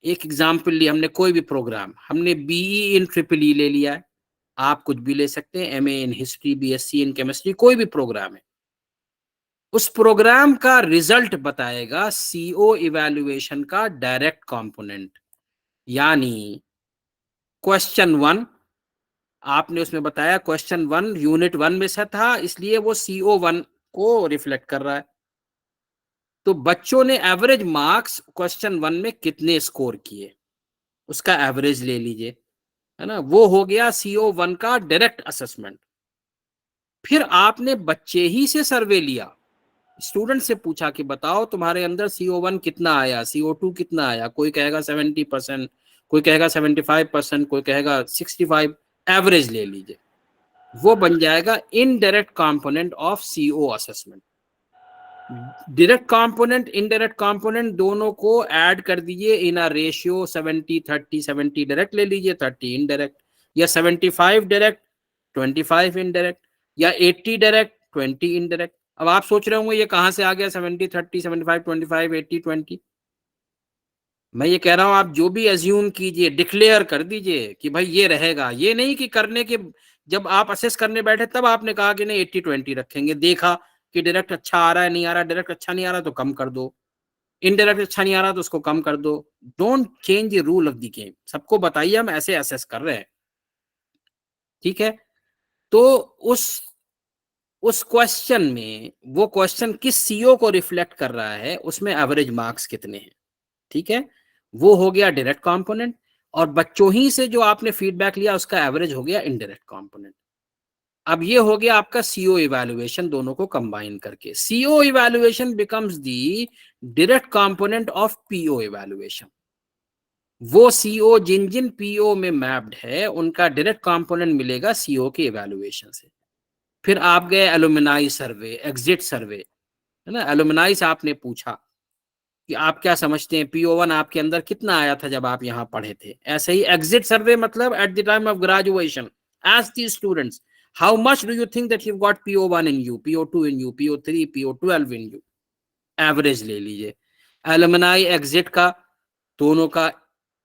एक एग्जाम्पल लिया हमने, कोई भी प्रोग्राम, हमने बीई इन ट्रिपल ई ले लिया है, आप कुछ भी ले सकते हैं, MA in history, BSc in chemistry, कोई भी प्रोग्राम है। उस प्रोग्राम का रिजल्ट बताएगा सीओ इवैल्यूएशन का डायरेक्ट कंपोनेंट। यानी क्वेश्चन 1 आपने उसमें बताया, क्वेश्चन 1 यूनिट 1 में से था, इसलिए वो CO1 को रिफ्लेक्ट कर रहा है। तो बच्चों ने एवरेज मार्क्स क्वेश्चन 1 में कितने स्कोर किए, उसका एवरेज ले लीजिए, है ना। वो हो गया CO1 का डायरेक्ट असेसमेंट। फिर आपने बच्चे ही से सर्वे लिया, स्टूडेंट से पूछा कि बताओ तुम्हारे अंदर CO1 कितना आया, CO2 कितना आया, कोई कहेगा 70%, कोई कहेगा 75%, कोई कहेगा 65, एवरेज ले लीजिए, वो बन जाएगा indirect component of CO assessment. Direct component indirect component दोनों को ऐड कर दीजिए इन अ रेशियो 70-30, 70 डायरेक्ट ले लीजिए, 30 इनडायरेक्ट, या 75 डायरेक्ट 25 इनडायरेक्ट, या 80 डायरेक्ट 20 इनडायरेक्ट। अब आप सोच रहे होंगे ये कहां से आ गया 70-30, 75-25, 80-20? मैं ये कह रहा हूं आप जो भी एज्यूम कीजिए, डिक्लेयर कर दीजिए कि भाई ये रहेगा। ये नहीं कि करने के जब आप असेस करने बैठे तब आपने कहा कि नहीं 80-20 रखेंगे, देखा कि डायरेक्ट अच्छा आ रहा है, नहीं आ रहा, डायरेक्ट अच्छा नहीं आ रहा तो कम कर दो, इनडायरेक्ट अच्छा नहीं आ रहा तो उसको कम कर दो। Don't change the rule of the game. सबको बताइए हम ऐसे असेस कर रहे हैं, ठीक है? तो उस क्वेश्चन में, वो क्वेश्चन किस सीओ को रिफ्लेक्ट कर रहा है, उसमें एवरेज मार्क्स कितने हैं, ठीक है? वो हो गया डायरेक्ट कंपोनेंट, और बच्चों ही से जो आपने फीडबैक लिया उसका एवरेज हो गया इनडायरेक्ट कंपोनेंट। अब ये हो गया आपका सीओ इवैल्यूएशन, दोनों को कंबाइन करके। CO evaluation becomes the direct component of PO evaluation. वो सीओ जिन जिन पीओ में मैप्ड है उनका डायरेक्ट कंपोनेंट मिलेगा सीओ के इवैल्यूएशन से। फिर आप गए एलुमनाई सर्वे, एग्जिट सर्वे, है ना? एलुमनाई से आपने पूछा कि आप क्या समझते हैं PO1 आपके अंदर कितना आया था जब आप यहाँ पढ़े थे। ऐसे ही एग्जिट सर्वे मतलब eight the time of graduation, ask the students how much do you think that you've got PO1 in you, PO2 in you, PO3, PO12 in you, average ले लीजिए। एलुमनाई एग्जिट का दोनों का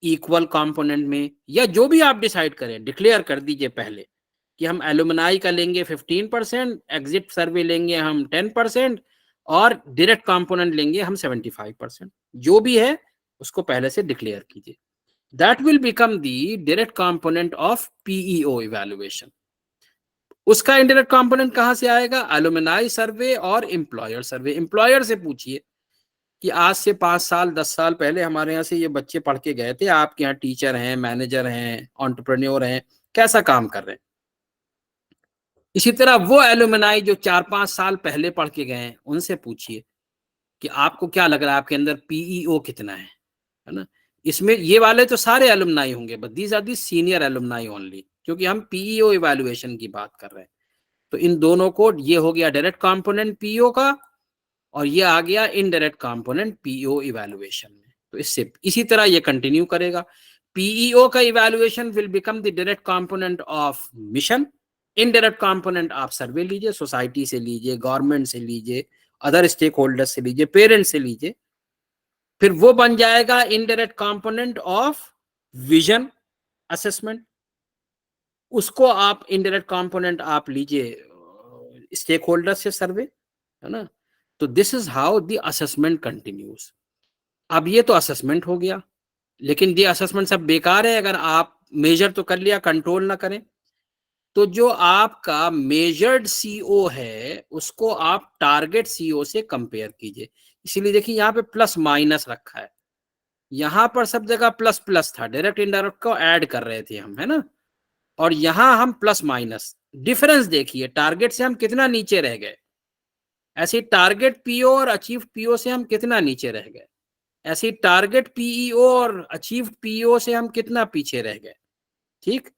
equal component में, या जो भी आप डिसाइड करें, डिक्लेयर कर दीजिए पहले कि हम एलुमनाई का लेंगे 15%, एग्जिट सर्वे लेंगे हम 10%, और डायरेक्ट कंपोनेंट लेंगे हम 75%। जो भी है उसको पहले से डिक्लेयर कीजिए। That will become the direct component of PEO evaluation. उसका इनडायरेक्ट कंपोनेंट कहां से आएगा? एलुमनाई सर्वे और एम्प्लॉयर सर्वे। एम्प्लॉयर से पूछिए कि आज से 5 साल 10 साल पहले हमारे यहाँ से ये बच्चे पढ़ के गए थे, आपके यहाँ टीचर हैं, मैनेजर हैं, एंटरप्रेन्योर हैं, कैसा काम कर रहे हैं। इसी तरह वो एलुमनाई जो 4-5 साल पहले पढ़ के गए हैं उनसे पूछिए कि आपको क्या लग रहा है आपके अंदर PEO कितना है ना? इसमें ये वाले तो सारे एलुमनाई होंगे, but these are the senior alumni only, क्योंकि हम PEO इवैल्यूएशन की बात कर रहे हैं। तो इन दोनों को, ये हो गया डायरेक्ट कंपोनेंट PEO का, और ये आ गया इनडायरेक्ट कंपोनेंट PEO इवैल्यूएशन में। तो इससे इसी तरह ये कंटिन्यू करेगा। PEO का evaluation will become the direct component of mission. Indirect component आप सर्वे लीजिए, सोसाइटी से लीजिए, गवर्नमेंट से लीजिए, अदर स्टेक होल्डर से लीजिए, पेरेंट्स से लीजिए। फिर वो बन जाएगा indirect component of vision assessment. उसको आप इनडायरेक्ट कंपोनेंट आप लीजिए स्टेक होल्डर से सर्वे, है ना? तो this is how the assessment continues. अब ये तो असेसमेंट हो गया, लेकिन ये असेसमेंट सब बेकार है अगर आप मेजर तो कर लिया, कंट्रोल ना करें। तो जो आपका मेजर्ड CO है उसको आप टारगेट CO से कंपेयर कीजिए। इसीलिए देखिए यहाँ पे प्लस माइनस रखा है, यहाँ पर सब जगह प्लस प्लस था, डायरेक्ट इनडायरेक्ट को ऐड कर रहे थे हम, है ना? और यहाँ हम प्लस माइनस, डिफरेंस देखिए, टारगेट से हम कितना नीचे रह गए, ऐसे टारगेट PO और अचीव्ड PO से हम कितना नीचे रह गए, ऐसे टारगेट PEO और अचीव्ड PO से हम कितना पीछे रह गए। ठीक,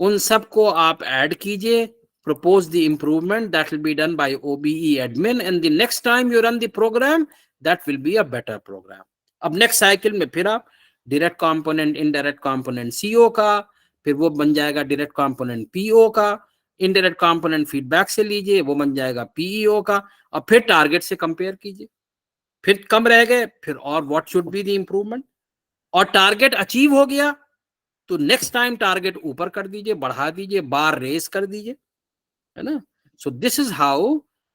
उन सब को आप ऐड कीजिए, propose the improvement that will be done by OBE admin, and the next time you run the program that will be a better program. अब नेक्स्ट साइकिल में फिर आप direct component indirect component CO का, फिर वो बन जाएगा direct component PO का, इनडायरेक्ट कंपोनेंट फीडबैक से लीजिए वो बन जाएगा PEO का, और फिर टारगेट से कंपेयर कीजिए, फिर कम रह गए, फिर और what should be the improvement, और टारगेट अचीव हो गया तो नेक्स्ट टाइम टारगेट ऊपर कर दीजिए, बढ़ा दीजिए, बार रेस कर दीजिए, है ना? So this is how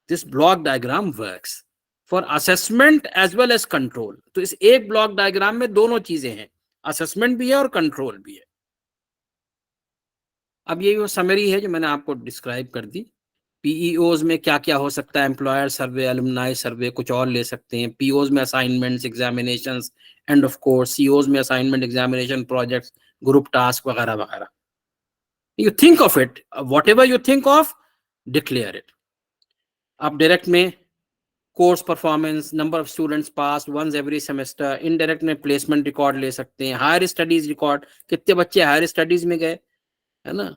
this block diagram works for assessment as well as control. तो इस एक ब्लॉक डायग्राम में दोनों चीजें हैं, असेसमेंट भी है और कंट्रोल भी है। अब ये वो समरी है जो मैंने आपको डिस्क्राइब कर दी। PEOs में क्या क्या हो सकता है, एम्प्लॉयर सर्वे, एलुमनाई सर्वे, कुछ और ले सकते हैं। POs में assignments, examinations, end of course COs में assignment, examination, projects, group task वगैरह वगैरह। You think of it, whatever you think of, declare it. अब डायरेक्ट में course performance, number of students pass once every semester, indirect में placement record ले सकते हैं, higher studies record, कितने बच्चे हायर स्टडीज में गए, है ना।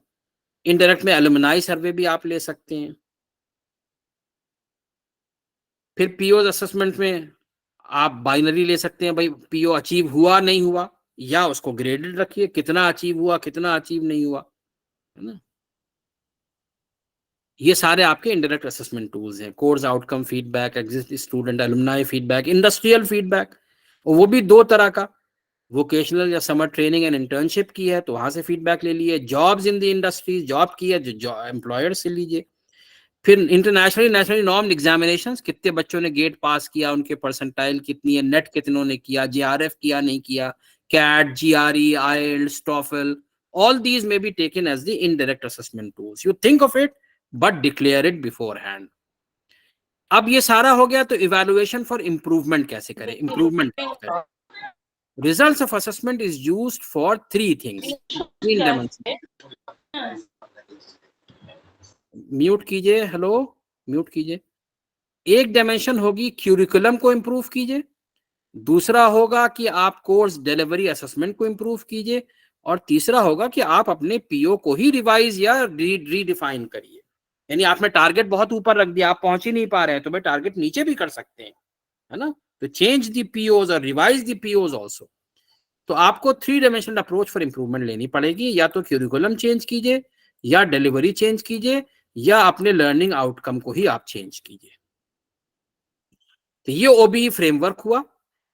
इनडायरेक्ट में एलुमनाई सर्वे भी आप ले सकते हैं। फिर पीओ असेसमेंट में आप बाइनरी ले सकते हैं, भाई पीओ अचीव हुआ नहीं हुआ, या उसको ग्रेडेड रखिए, कितना अचीव हुआ कितना अचीव नहीं हुआ, है ना। ये सारे आपके इनडायरेक्ट असेसमेंट टूल्स हैं। Course outcome feedback, exist student alumni feedback, industrial feedback, वो भी दो तरह का, वोकेशनल या समर ट्रेनिंग एंड इंटर्नशिप की है तो वहां से फीडबैक ले लिए, jobs in the industry, job की है जो एम्प्लॉयर से लीजिए। फिर इंटरनेशनली नेशनली नॉर्म एग्जामिनेशंस, कितने बच्चों ने गेट पास किया, उनके परसेंटाइल कितनी है, नेट कितनों ने किया, जीआरएफ किया नहीं किया, CAT, GRE, IELTS, TOEFL, all these may be taken as the indirect assessment tools. You think of it but declare it beforehand. अब ये सारा हो गया तो इवैल्यूएशन फॉर इंप्रूवमेंट कैसे करें, इंप्रूवमेंट करें। Results of assessment is used for three things, तीन डायमेंशन। म्यूट कीजिए, हेलो म्यूट कीजिए। एक डायमेंशन होगी क्यूरिकुलम को इंप्रूव कीजिए, दूसरा होगा कि आप कोर्स डिलीवरी असेसमेंट को इंप्रूव कीजिए, और तीसरा होगा कि आप अपने पीओ को ही रिवाइज या रीडिफाइन करिए। यानी आपने टारगेट बहुत ऊपर रख दिया, आप पहुंच ही नहीं पा रहे हैं, तो भाई टारगेट नीचे भी कर सकते हैं, है ना। तो चेंज द पीओज और रिवाइज द पीओज आल्सो। तो आपको three dimensional approach for improvement लेनी पड़ेगी, या तो क्यूरिकुलम चेंज कीजिए, या डिलीवरी चेंज कीजिए, या अपने लर्निंग आउटकम को ही आप चेंज कीजिए। तो ये ओबीई फ्रेमवर्क हुआ।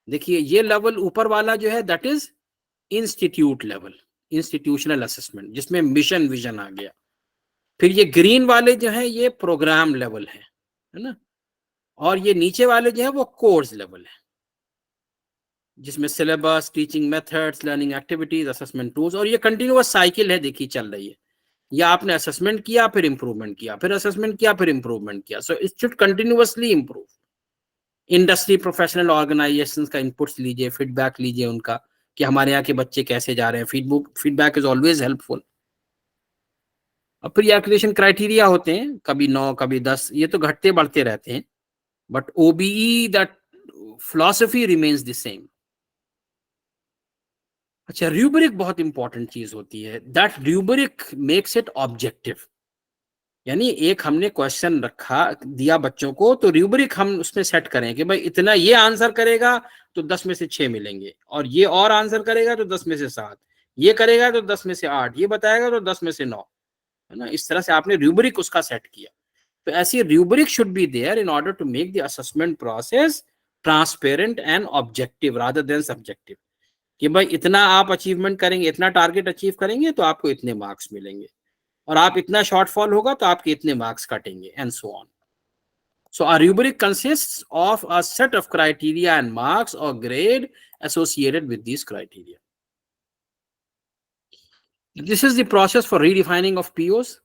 देखिए ये लेवल ऊपर वाला जो है that is institute level, institutional assessment, जिसमें मिशन विजन आ गया। फिर ये ग्रीन वाले जो है ये प्रोग्राम लेवल है ना, और ये नीचे वाले जो है वो कोर्स लेवल है, जिसमें syllabus, teaching methods, learning activities, assessment tools, और ये कंटिन्यूअस साइकिल है, देखिए चल रही है। या आपने असेसमेंट किया फिर इंप्रूवमेंट किया, फिर असेसमेंट किया फिर इंप्रूवमेंट किया, so it should continuously improve. Industry professional organisation का इनपुट्स लीजिए, फीडबैक लीजिए उनका कि हमारे यहाँ के बच्चे कैसे जा रहे हैं। Feedback is always helpful. अब प्री एप्लीकेशन क्राइटेरिया होते हैं, कभी 9 कभी 10, ये तो घटते बढ़ते रहते हैं, but OBE that philosophy remains the same. अच्छा, रूब्रिक बहुत इंपॉर्टेंट चीज होती है, that rubric makes it objective. यानी एक हमने क्वेश्चन रखा दिया बच्चों को, तो रूब्रिक हम उसमें सेट करें कि भाई इतना ये आंसर करेगा तो 10 में से 6 मिलेंगे, और ये और आंसर करेगा तो 10 में से 7, ये करेगा तो 10 में से 8, ये बताएगा तो 10 में से 9, है ना। इस तरह से आपने रूब्रिक उसका सेट किया। तो ऐसी rubric should be there in order to make the assessment process transparent and objective rather than subjective, कि भाई इतना आप अचीवमेंट करेंगे, इतना टारगेट अचीव करेंगे तो आपको इतने मार्क्स मिलेंगे, और आप इतना शॉर्टफॉल होगा तो आपके इतने मार्क्स कटेंगे, and so on. So a rubric consists of a set of criteria and marks or grade associated with these criteria. This is the process for redefining of POs.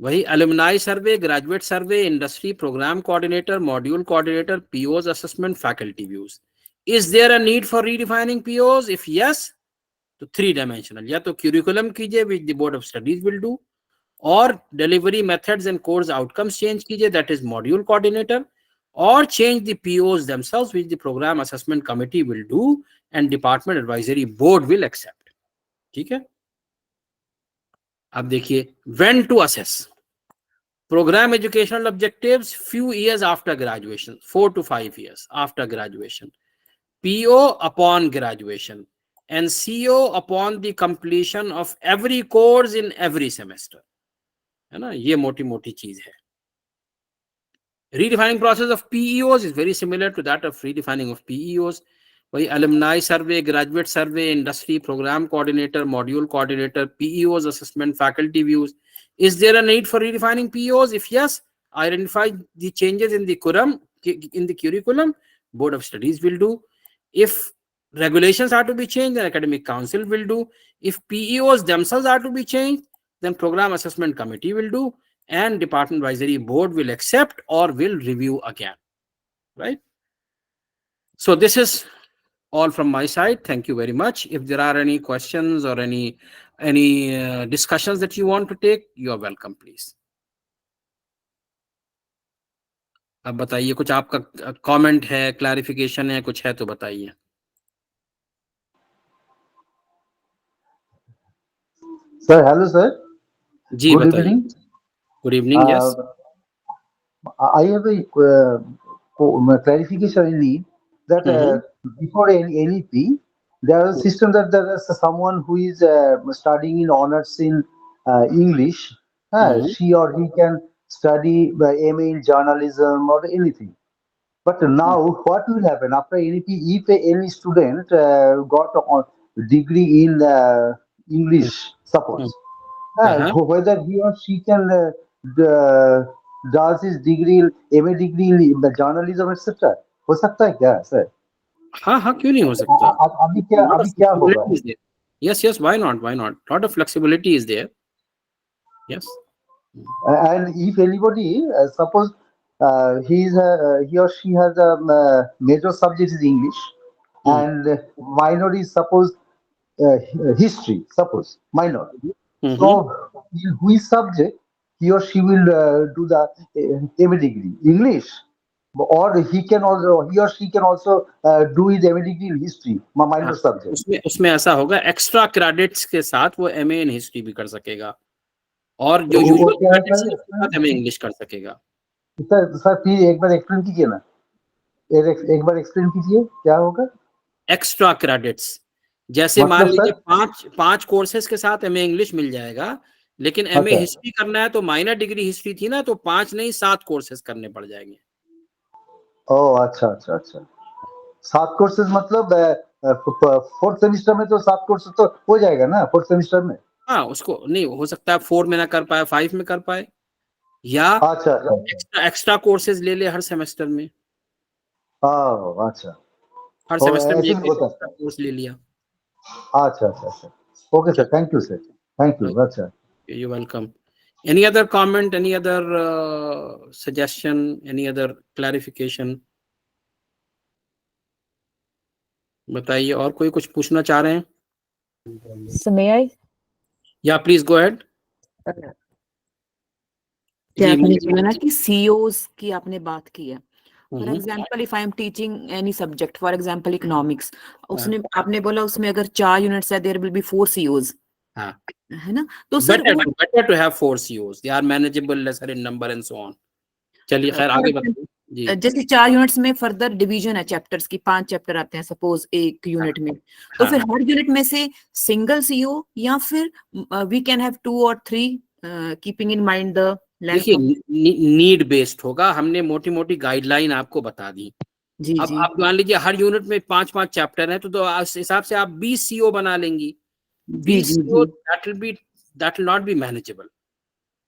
वही alumni survey, graduate survey, industry program coordinator, module coordinator, POs assessment, faculty views. Is there a need for redefining POs? If yes, तो 3-dimensional, या तो curriculum कीजिए which the board of studies will do, और delivery methods and course outcomes change कीजिए, that is module coordinator, or change the POs themselves which the program assessment committee will do and department advisory board will accept. ठीक है। अब देखिए when to assess program educational objectives few years after graduation, 4 to 5 years after graduation, PO upon graduation, and CO upon the completion of every course in every semester, है ना। ये मोटी मोटी चीज है। Redefining process of PEOs is very similar to that of redefining of PEOs. वही alumni survey, graduate survey, industry program coordinator, module coordinator, PEOs assessment, faculty views. Is there a need for redefining PEOs? If yes, identify the changes in the curriculum, board of studies will do. If regulations are to be changed, then academic council will do. If PEOs themselves are to be changed, then program assessment committee will do, and department advisory board will accept or will review again, right? So this is all from my side. Thank you very much. If there are any questions or any discussions that you want to take, you are welcome, please. अब बताइए, कुछ आपका comment है, clarification है, कुछ है तो बताइए। Sir, hello, sir. जी Good बताइए। evening. Good evening. Yes. I have a clarification in need that before NEP, there are systems that there is someone who is studying in honors in English. She or he can study by MA in journalism or anything. But now, what will happen after NEP if any student got a degree in English, suppose? Whether he or she can does his degree, MA degree in the journalism, etc. हो सकता है क्या sir? हाँ हाँ, क्यों नहीं हो सकता? अभी क्या होगा? Yes, yes, why not? Why not? Lot of flexibility is there. Yes. And if anybody, suppose he or she has a major subject is English, and minor is suppose history, suppose minor. So in which subject he or she will do the MA degree? English, or he or she can also do his MA degree in history, minor subject. उसमें ऐसा होगा, extra credits के साथ वो MA in history भी कर सकेगा, और जो यूजुअल क्रेडिट्स है उसके साथ MA इंग्लिश कर सकेगा। सर प्लीज एक बार एक्सप्लेन कीजिए ना, एक बार एक्सप्लेन कीजिए क्या होगा? एक्स्ट्रा क्रेडिट्स, जैसे मान लीजिए पांच कोर्सेज के साथ MA इंग्लिश मिल जाएगा, लेकिन MA हिस्ट्री करना है तो माइनर डिग्री हिस्ट्री थी ना, तो 5 नहीं 7 कोर्सेज करने पड़ जाएंगे। ओह अच्छा अच्छा अच्छा, 7 कोर्सेज मतलब 4th सेमेस्टर में तो 7 कोर्सेज तो हो जाएगा ना 4th सेमेस्टर में? हाँ, उसको नहीं हो सकता है 4 में ना कर पाए, 5 में कर पाए, या अच्छा एक्स्ट्रा कोर्सेज ले ले हर सेमेस्टर में। अच्छा, हर सेमेस्टर में एक कोर्स ले लिया। अच्छा अच्छा अच्छा, okay sir, thank you sir, thank you. अच्छा, you welcome. Any other comment, any other suggestion, any other clarification? बताइए, और कोई कुछ पूछना चाह रहे हैं? So may I? Yeah, please go ahead. क्या आपने बोला ना कि CEOs की आपने बात की है। For example, if I am teaching any subject, for example economics, उसने आपने बोला उसमें अगर 4 units है, there will be 4 CEOs. हाँ, है ना? तो sir better to have 4 CEOs. They are manageable, lesser in number and so on. चलिए खैर आगे बताइए जी। जैसे 4 यूनिट्स में फर्दर डिवीजन है चैप्टर्स की, 5 चैप्टर आते हैं सपोज एक यूनिट में, तो फिर हर यूनिट में से सिंगल सीईओ या फिर वी कैन हैव 2 और 3 keeping in mind the length. देखिए, नीड बेस्ड होगा। हमने मोटी मोटी गाइडलाइन आपको बता दी। जी अब जी, आप मान लीजिए हर यूनिट में 5-5 चैप्टर हैं, तो उस हिसाब से आप 20 सीईओ बना लेंगी। 20 CEO that will not be manageable.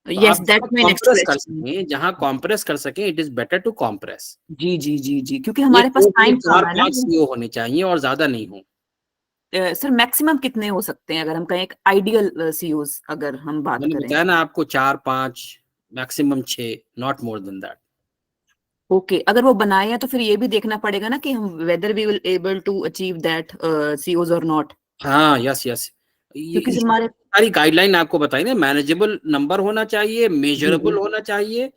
Yes that मैं कॉम्प्रेस कर सकें, जहां कॉम्प्रेस कर सकें, it is better to compress. जी जी जी जी, क्योंकि हमारे पास टाइम कम है ना। 4-5 सीईओ होने चाहिए और ज्यादा नहीं हो। सर मैक्सिमम कितने हो सकते हैं अगर हम कहें एक आइडियल सीईओस अगर हम बात मैंने करें? बताया ना आपको, 4-5, maximum 6, not more than that. Okay, अगर वो बनाए हैं तो फिर ये भी देखना पड़ेगा ना कि हम whether we will able to achieve that CEOs और नॉट। हाँ, यस यस, क्योंकि हमारे सारी गाइडलाइन आपको बताई ना। मैनेजेबल नंबर होना चाहिए, मेजरेबल होना चाहिए,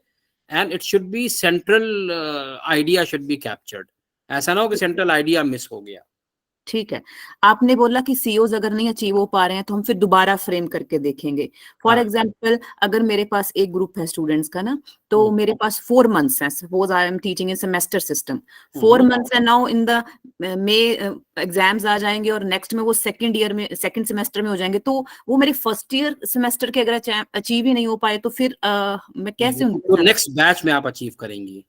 and it should be central idea should be captured. ऐसा ना हो कि सेंट्रल आइडिया मिस हो गया। ठीक है, आपने बोला कि सीईओज अगर नहीं अचीव हो पा रहे हैं तो हम फिर दोबारा फ्रेम करके देखेंगे। फॉर एग्जांपल अगर मेरे पास एक ग्रुप है स्टूडेंट्स का ना, तो मेरे पास 4 मंथ्स है, suppose I am teaching in semester system, 4 months है। Now in the May exams आ जाएंगे और नेक्स्ट में वो सेकंड ईयर में, सेकंड सेमेस्टर में हो जाएंगे, तो वो मेरे फर्स्ट ईयर सेमेस्टर के अगर अचीव ही नहीं हो पाए तो फिर मैं कैसे तो नेक्स्ट बैच में आप अचीव करेंगी।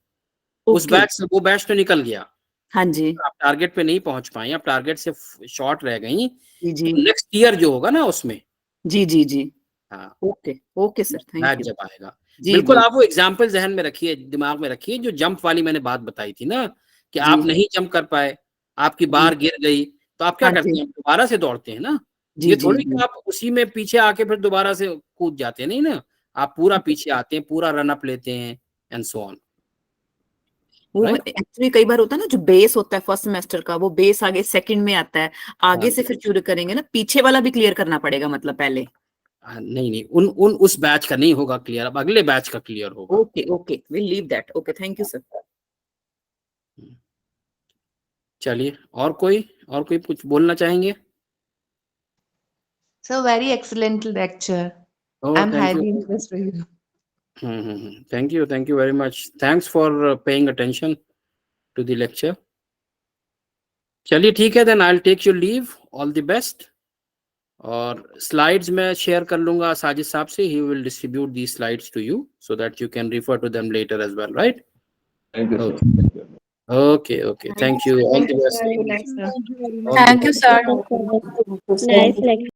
उस बैच से वो बैच तो निकल गया। हाँ जी, आप टारगेट पे नहीं पहुंच पाई, आप टारगेट से शॉर्ट रह गई। जी नेक्स्ट ईयर जो होगा ना उसमें, जी जी जी, हाँ okay okay sir, thank batch you. जब आएगा, बिल्कुल आप वो एग्जाम्पल जहन में रखिए, दिमाग में रखिए। जो जंप वाली मैंने बात बताई थी ना, कि आप नहीं जंप कर पाए, आपकी बार गिर गई, तो आप क्या करते हैं? दोबारा से दौड़ते हैं ना। ये थोड़ी कि आप उसी में पीछे आके फिर दोबारा से कूद जाते हैं, नहीं ना। आप पूरा पीछे आते हैं, पूरा रन अप लेते हैं, एंड सो ऑन। वो एक्चुअली कई बार होता है ना, जो बेस होता है फर्स्ट सेमेस्टर का, वो बेस आगे सेकंड में आता है, आगे से फिर शुरू करेंगे ना, पीछे वाला भी क्लियर करना पड़ेगा मतलब पहले। नहीं, उस बैच का नहीं होगा क्लियर, अब अगले बैच का क्लियर होगा। Okay okay, will leave that. Okay, thank you sir. चलिए, और कोई कुछ बोलना चाहेंगे? So very excellent lecture. Oh, I'm thank highly you. impressed with you. Thank you very much. Thanks for paying attention to the lecture. चलिए ठीक है, then I'll take your leave. All the best. और slides मैं share कर लूँगा साजिद साहब से. He will distribute these slides to you so that you can refer to them later as well, right? Thank you, sir. Okay. Thank you. Okay. Thank you. All the best. Very nice, sir. All the Thank you, best. sir. Nice lecture.